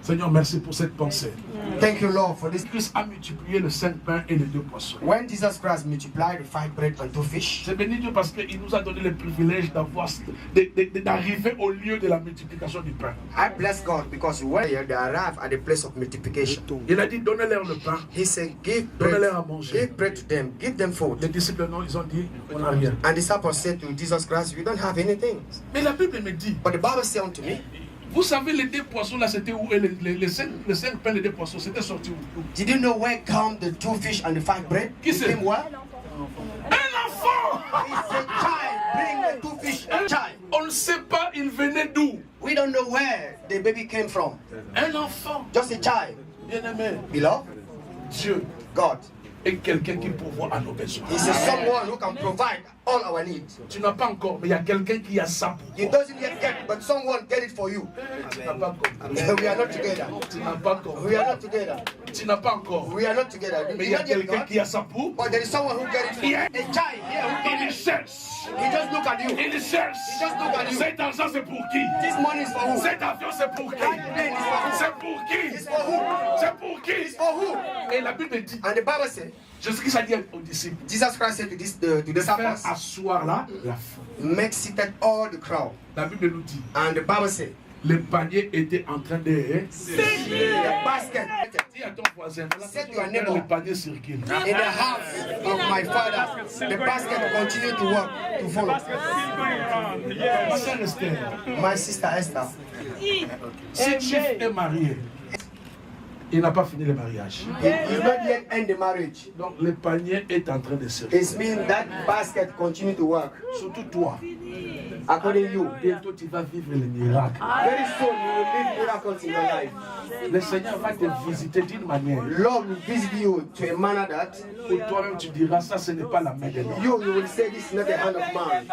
Seigneur, merci pour cette pensée. Thank you, Lord, for this. Christ a multiplié les 5 pains et les 2 poissons. When Jesus Christ multiplied the 5 bread and 2 fish, C'est béni Dieu parce qu'il nous a donné le privilège d'arriver au lieu de la multiplication du pain. I bless God because when they arrive at the place of multiplication, Il a dit, donnez-leur le pain. He said, give Donnez-leur à manger. bread to them, give them food. Les disciples, non, ils ont dit, on n'a rien. And the disciples said to Jesus Christ, we don't have anything. Mais la Bible me dit, But the Bible said unto me, vous savez, les 2 poissons là, c'était où? Et les 5 pains, les 2 poissons, c'était sorti où? did you know where come the 2 fish and the 5 bread? Qui It c'est? came where? Un enfant! It's a child, bring the 2 fish, a child. On ne sait pas, il venait d'où? We don't know where the baby came from. Un enfant, Just a child. bien aimé. Beloved, Dieu God est quelqu'un qui pourvoit à nos besoins. is someone who can provide all our needs. Tu n'as pas encore, mais il y a quelqu'un qui a ça pour He toi. doesn't yet get it, but someone get it for you. Tu n'as pas encore. We are not together. Tu n'as pas encore. We are not together. Tu n'as pas encore. We are not together. Mais il You y a not yet quelqu'un God, qui a ça pour. but there is someone who get it for you. Yeah. A child here who Il cherche. he just look at you. Il cherche. Just look at you. Cet argent, c'est pour qui? This money is for who? Cet avion, c'est pour qui? That plane is for who? C'est pour qui? It's for who? C'est pour qui? It's for who? Et la Bible dit, And the Bible said, Jésus-Christ a dit aux disciples, Jesus Christ said to the de faire disciples, asseoir là la foule. make seated all the crowd. La Bible nous dit, And the Bible said, les paniers étaient en train de... the basket Dis à ton voisin, Say to your neighbor. les paniers circulent. in the house of my father, the basket continued to work, to follow. Ma sœur Esther, My sister Esther, si Chief est marié, il n'a pas fini le mariage. he is not yet end the marriage. Donc le panier est en train de circuler. It means that basket continue to work. Surtout toi, According to you, bientôt tu vas vivre les miracles. very soon you will live miracles in your life. Le Seigneur va te visiter d'une manière Lord will visit you to a manner that où toi-même tu diras, ça ce n'est pas la main de l'homme. you will say this is not the hand of man.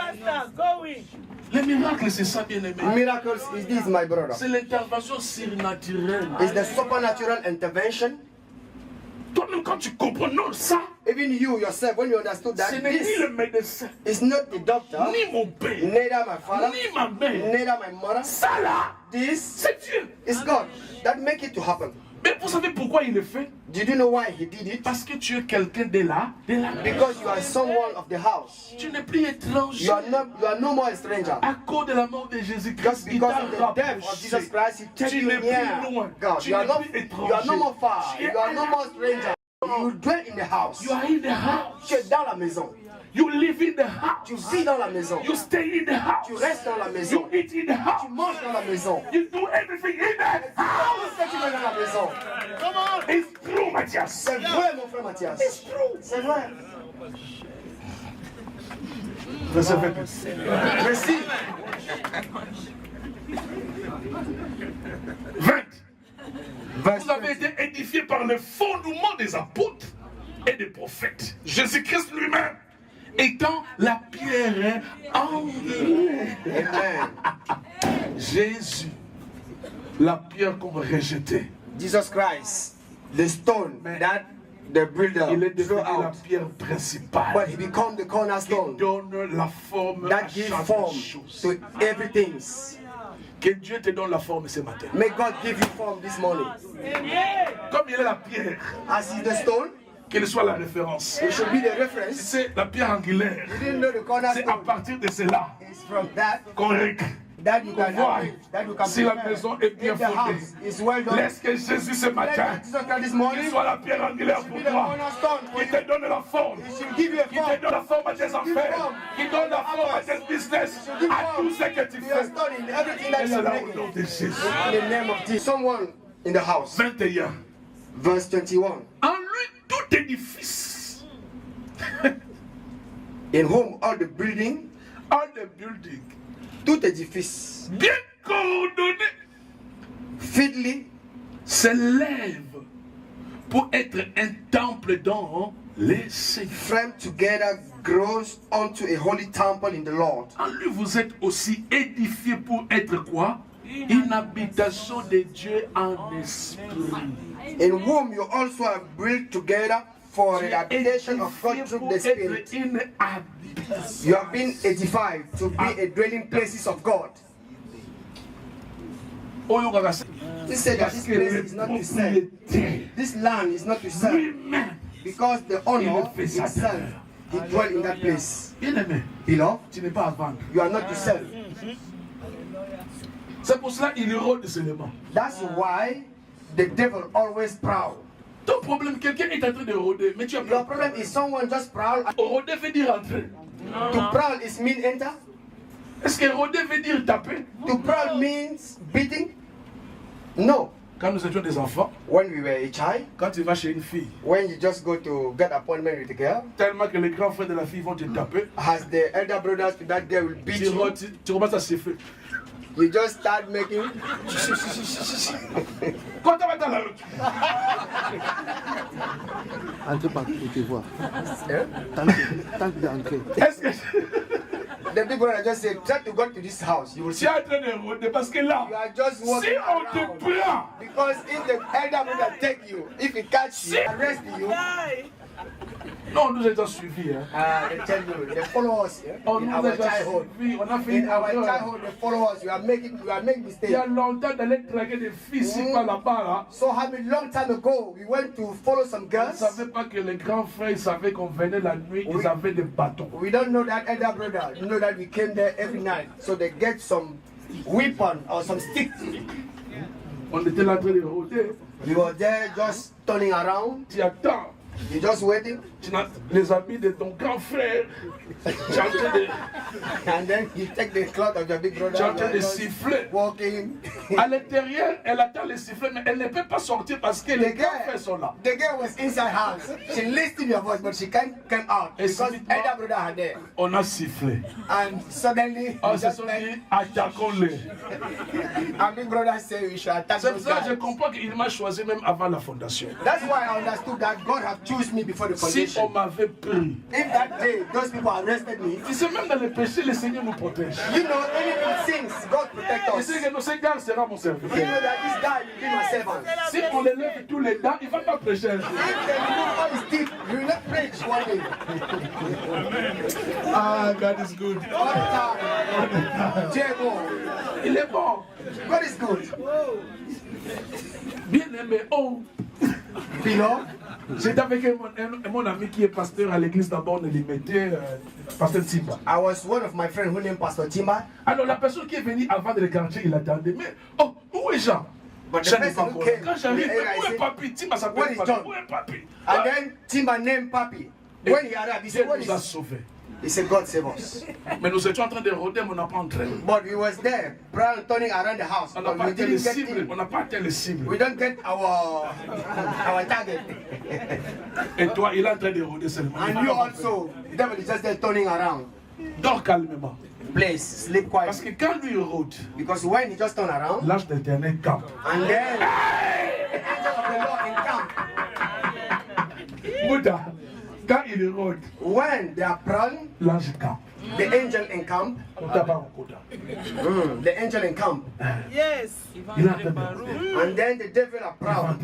Les miracles, c'est ça, bien aimé. Miracles is this, my brother. C'est l'intervention surnaturelle. It's the supernatural intervention. Toi-même, quand tu comprends, non, ça, Even you yourself, when you understood that ce n'est ni this le médecin, is not the doctor, ni mon père, neither my father, ni ma mère. neither my mother. Ça là, This c'est Dieu. is God that make it to happen. Mais vous savez pourquoi il le fait? Did you know why he did it? Parce que tu es quelqu'un de la maison. Because you are someone of the house. Tu n'es plus étranger. You are no more a stranger. À cause de la mort de Jésus-Christ, Just il because t'a of the death of rapproché. Jesus Christ, he takes Tu you n'es plus near loin. God. Tu You are n'es not. plus You are no more far. étranger. You are no more stranger. You dwell in the house. You are in the house. Tu es dans la maison. You live in the house. Tu vis dans la maison. You stay in the house. Tu restes dans la maison. You eat in the Tu house. manges dans la maison. You do everything in the house. Tout ce que tu fais dans la maison. It's true, Matthias. C'est vrai, mon frère Mathias. It's true. C'est vrai. Verset 28. Merci. 20. Verse Vous avez 20. été édifiés par le fondement des apôtres et des prophètes. Jésus-Christ lui-même étant la pierre angulaire. Amen. Jésus, la pierre qu'on va rejeter. Jesus Christ, the stone that the builder Il est threw devenu la out, pierre principale. but he became the Qui cornerstone donne la forme à that gives chaque form chose. to everything. Que Dieu te donne la forme ce matin. May God give you form this morning. Comme il est la pierre, As is the stone, qu'elle soit la référence. it should be the reference. C'est la pierre angulaire. You didn't know the C'est à cornerstone. partir de cela It's from that qu'on regarde. that you can Voir arrange, that you can si la prepare. maison est bien If the fondée. house is well done, Laisse que Jésus ce matin, let Jesus Christ this qu'il morning soit la pierre angulaire pour be the toi. cornerstone for Qui you. te donne la forme. He should give you a Qui te form. donne la forme à tes affaires. form. Qui donne la forme à tes business. À tout ce que tu You are fais. studying everything Et that c'est you're là au making. nom de Jésus. In the name of Jesus. Someone in the house. 21. Verse 21. En lui, tout édifice. In whom all the building, All the building. tout édifice, Bien coordonné. fitly S'élève pour être un temple dans les Seigneurs. framed together grows unto a holy temple in the Lord. En lui, vous êtes aussi édifiés pour être quoi? Une habitation de Dieu en esprit. In whom you also are built together for Tu an es habitation of édifié God through pour the être Spirit. une habitation. You have been edified to be a dwelling places of God. Oyo kaka se- He said that Parce this que place le is not to sell. propriétaire This land is not to sell. lui-même, Because the owner Il fait ça. himself, he dwell in that place. bien-aimé, Beloved, tu n'es pas à vendre. you are not to sell. C'est pour cela qu'il rôde des éléments. That's why the devil always prowl. Ton problème, quelqu'un est en train de rôder, mais tu as Your peur. problem is someone just prowl. Rôder veut dire entrer. To prowl is mean enter. Est-ce que rôder veut dire taper? To prowl means beating. No. Quand nous étions des enfants, When we were a child, quand tu vas chez une fille, when you just go to get appointment with the girl, tellement que les grands frères de la fille vont te taper, as the elder brothers to that girl will beat you, tu commences à siffler. you just start making. Quand tu vas dans la route, Entrez par pour te voir. Eh? Tente d'entrer. est-ce que The big brother just say, try to go to this house. You will tu see. es en train de rôder? Parce que là, You are just si walking on te around. prend, Because if the elder brother take you, if he catch you, arrest you, non, nous étions suivis. Hein. they tell you, they follow us On in nous our a déjà childhood. suivis, on a fait In une our erreur. childhood, they follow us. You are making Il y mistakes. a longtemps d'aller draguer des filles ici par là-bas. Là. So how many long time ago we went to follow some On ne girls? savait pas que les grands frères ils savaient qu'on venait la nuit, ils avaient des bâtons. We don't know that elder brother. You know that we came there every night. So they get some weapon or some stick. On était là en train de rôder. We were there just turning around. Tu attends. You just waiting. Tu as les habits de ton grand frère. Tu es en train de, And then you take the cloth of your big brother. tu es en and train de just siffler. walking. À l'intérieur, elle attend les sifflets, mais elle ne peut pas sortir parce que les grands frères sont là. The girl was inside house. She listened your voice, but she can't come out Et because subitement- elder brother are there. On a sifflé. And suddenly, On we se just sont like, dit, attaquons-les. and big brother say we should attack C'est pour those ça que je guys. comprends qu'il m'a choisi même avant la fondation. That's why I understood that God have chosen me before the Si on foundation. m'avait pris, If that day those people arrested me, tu sais, même dans les péchés, le Seigneur nous protège. you know, even in sins, God protect Il us. sait que ce gars sera mon You serviteur. know that this guy will be my servant. Si on les lève tous les dents, il ne va pas prêcher. If they remove all his teeth, he will not preach one day. Ah, God is good. All the time. Jebo. Il est bon. God is good. Bien aimé. Oh, Beloved, j'étais avec mon ami qui est pasteur à l'église d'abord, on mettait pasteur Timba. I was one of my friends who named Pastor Timba. Alors la personne qui est venue avant de le quartier, il attendait. Mais, oh, où est Jean? But the Jean n'est pas person who encore. came, Quand j'arrive, the où est said, Papi? Timba Where s'appelle is Papi. John? Où est Papi? and then Timba named Papi. When he arrived, he Dieu said, what nous a is? sauvés. He said, God save us. Mais nous étions en train de rôder, mais on n'a pas entré. But we was there, turning around the house, On n'a but pas we atteint les didn't get cibles. in. On n'a pas atteint les cibles. We don't get our target. Et toi, il est en train de rôder seulement. And you also, the devil is just there turning around. Dors calmement. Please sleep Parce quietly. que quand lui rôde, Because when he just turn around, l'ange d'Éternel campe. and then the angel of the Lord encamp. Mouda, quand il rôde, When they are prone, l'ange campe. the angel encamp. The angel encamp. Yes. Il a fait peur. And then the devil are proud.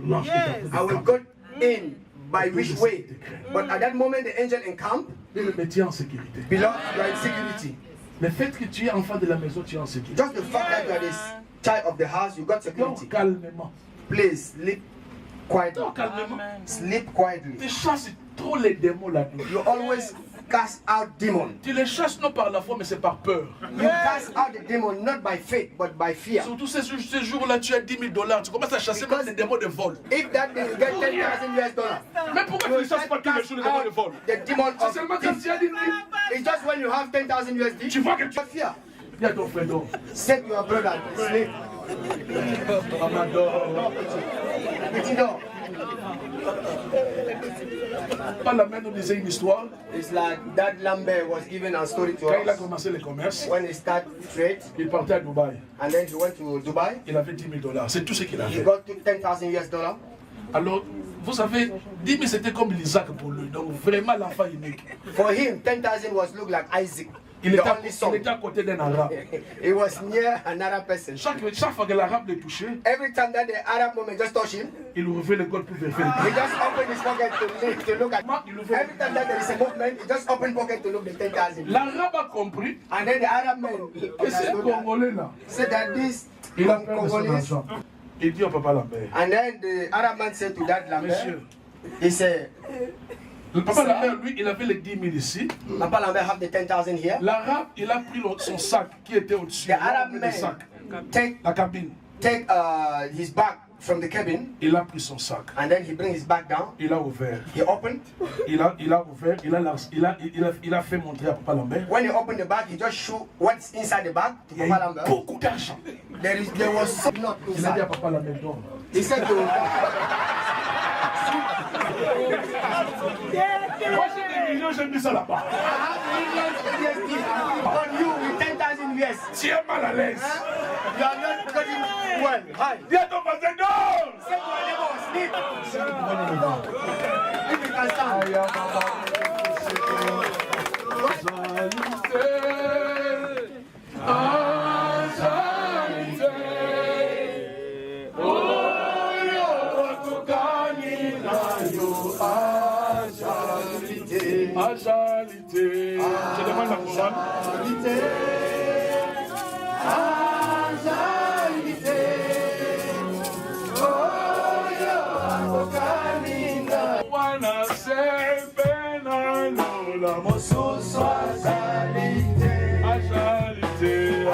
L'ange Yes. I will go in by which way? But at that moment, the angel encamp. Et le métier en sécurité. Beloved, you are in security. Le fait que tu es enfant de la maison, tu es en sécurité. Just the fact that you are this child of the house, you got security. Donc, calmement. Please sleep quietly. Non, calmement. Sleep quietly. Tu chasses trop les démons là-dedans. You always cast out demons. Tu les chasses non par la foi, mais c'est par peur. You cast out the demon not by faith but by fear. Surtout ces jours-là, tu as $10,000. Tu commences à chasser même des démons de vol. If that day you get $10,000, Mais pourquoi tu ne chasses pas tous les jours les démons de vol? the demon C'est of seulement quand tu as dit, it's just when you have $10,000 tu vois que tu but fear. Il y a ton frère d'or. Set your brother sleep. Amador. Petit door. Pas la main nous disait une histoire. It's like that Lambert was giving a story to Quand il a us commencé le commerce, when he started trade il partait à Dubaï. and then he went to Dubai. Il avait $10,000. C'est tout ce qu'il a He fait. got to $10,000. Alors, vous savez, 10 000 c'était comme Isaac pour lui. Donc vraiment l'enfant unique. For him, 10,000 was look like Isaac, Il the était, only son. il était à côté d'un arabe. He was near another person. Chaque fois que l'arabe le touchait, Every time that the Arab woman just touch him, il ouvrait le col pour vérifier. he just open his pocket to look at. Il ouvrait. Every time that there is a movement, he just open pocket to look at 10,000. L'arabe a compris And then the Arab man que c'est Congolais là. said that this Il a perdu son Congolese. argent. Il dit au papa Lambert. And then the Arab man said to that Lambert, Monsieur, he said, le papa Lambert, lui, il avait les 10 000 ici. Papa Lambert have the 10,000 here. L'arabe, il a pris son sac qui était au-dessus. The Arab Le man sac. take La cabine. his bag from the cabin, Il a pris son sac. and then he bring his bag down. Il a ouvert. He opened. Il a ouvert. Il a fait montrer à papa Lambert. When he opened the bag, he just show what's inside the bag to Il y Papa a eu Lambert. beaucoup d'argent. There was so not Il a dit à inside. papa Lambert, non. He said to Moi j'ai des millions, j'ai mis ça là-bas. I have millions USD on you with 10,000 US. Tu es mal à l'aise. You are not getting well. Hi. Dis à ton voisin, non. Say to your neighbor, sleep. If you can stand. Ajalité. Je demande la chorale. Wanasema lola mosusu ajalité. Ajalité.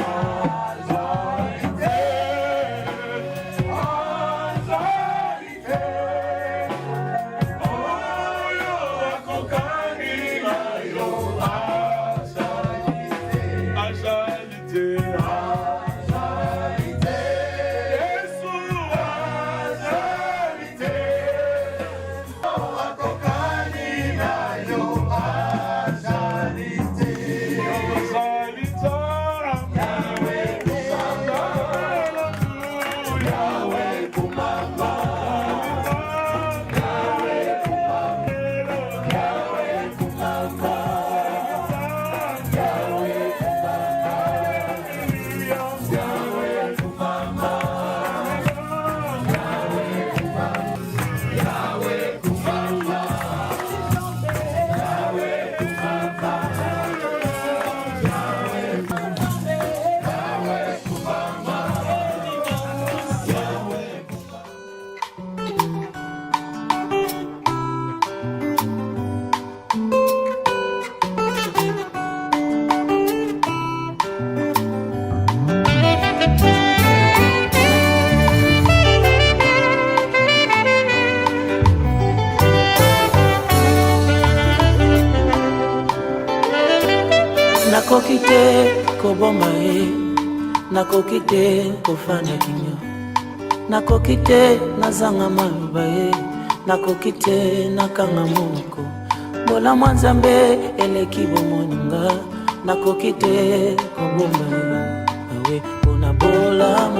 nakoki te koboma ye, nakoki te kofanda kinyo, nakoki te nazanga maloba ye, nakoki te nakanga moko. Bola mwa Nzambe eleki bomoninga, nakoki te koboma yo awe mpona bolamu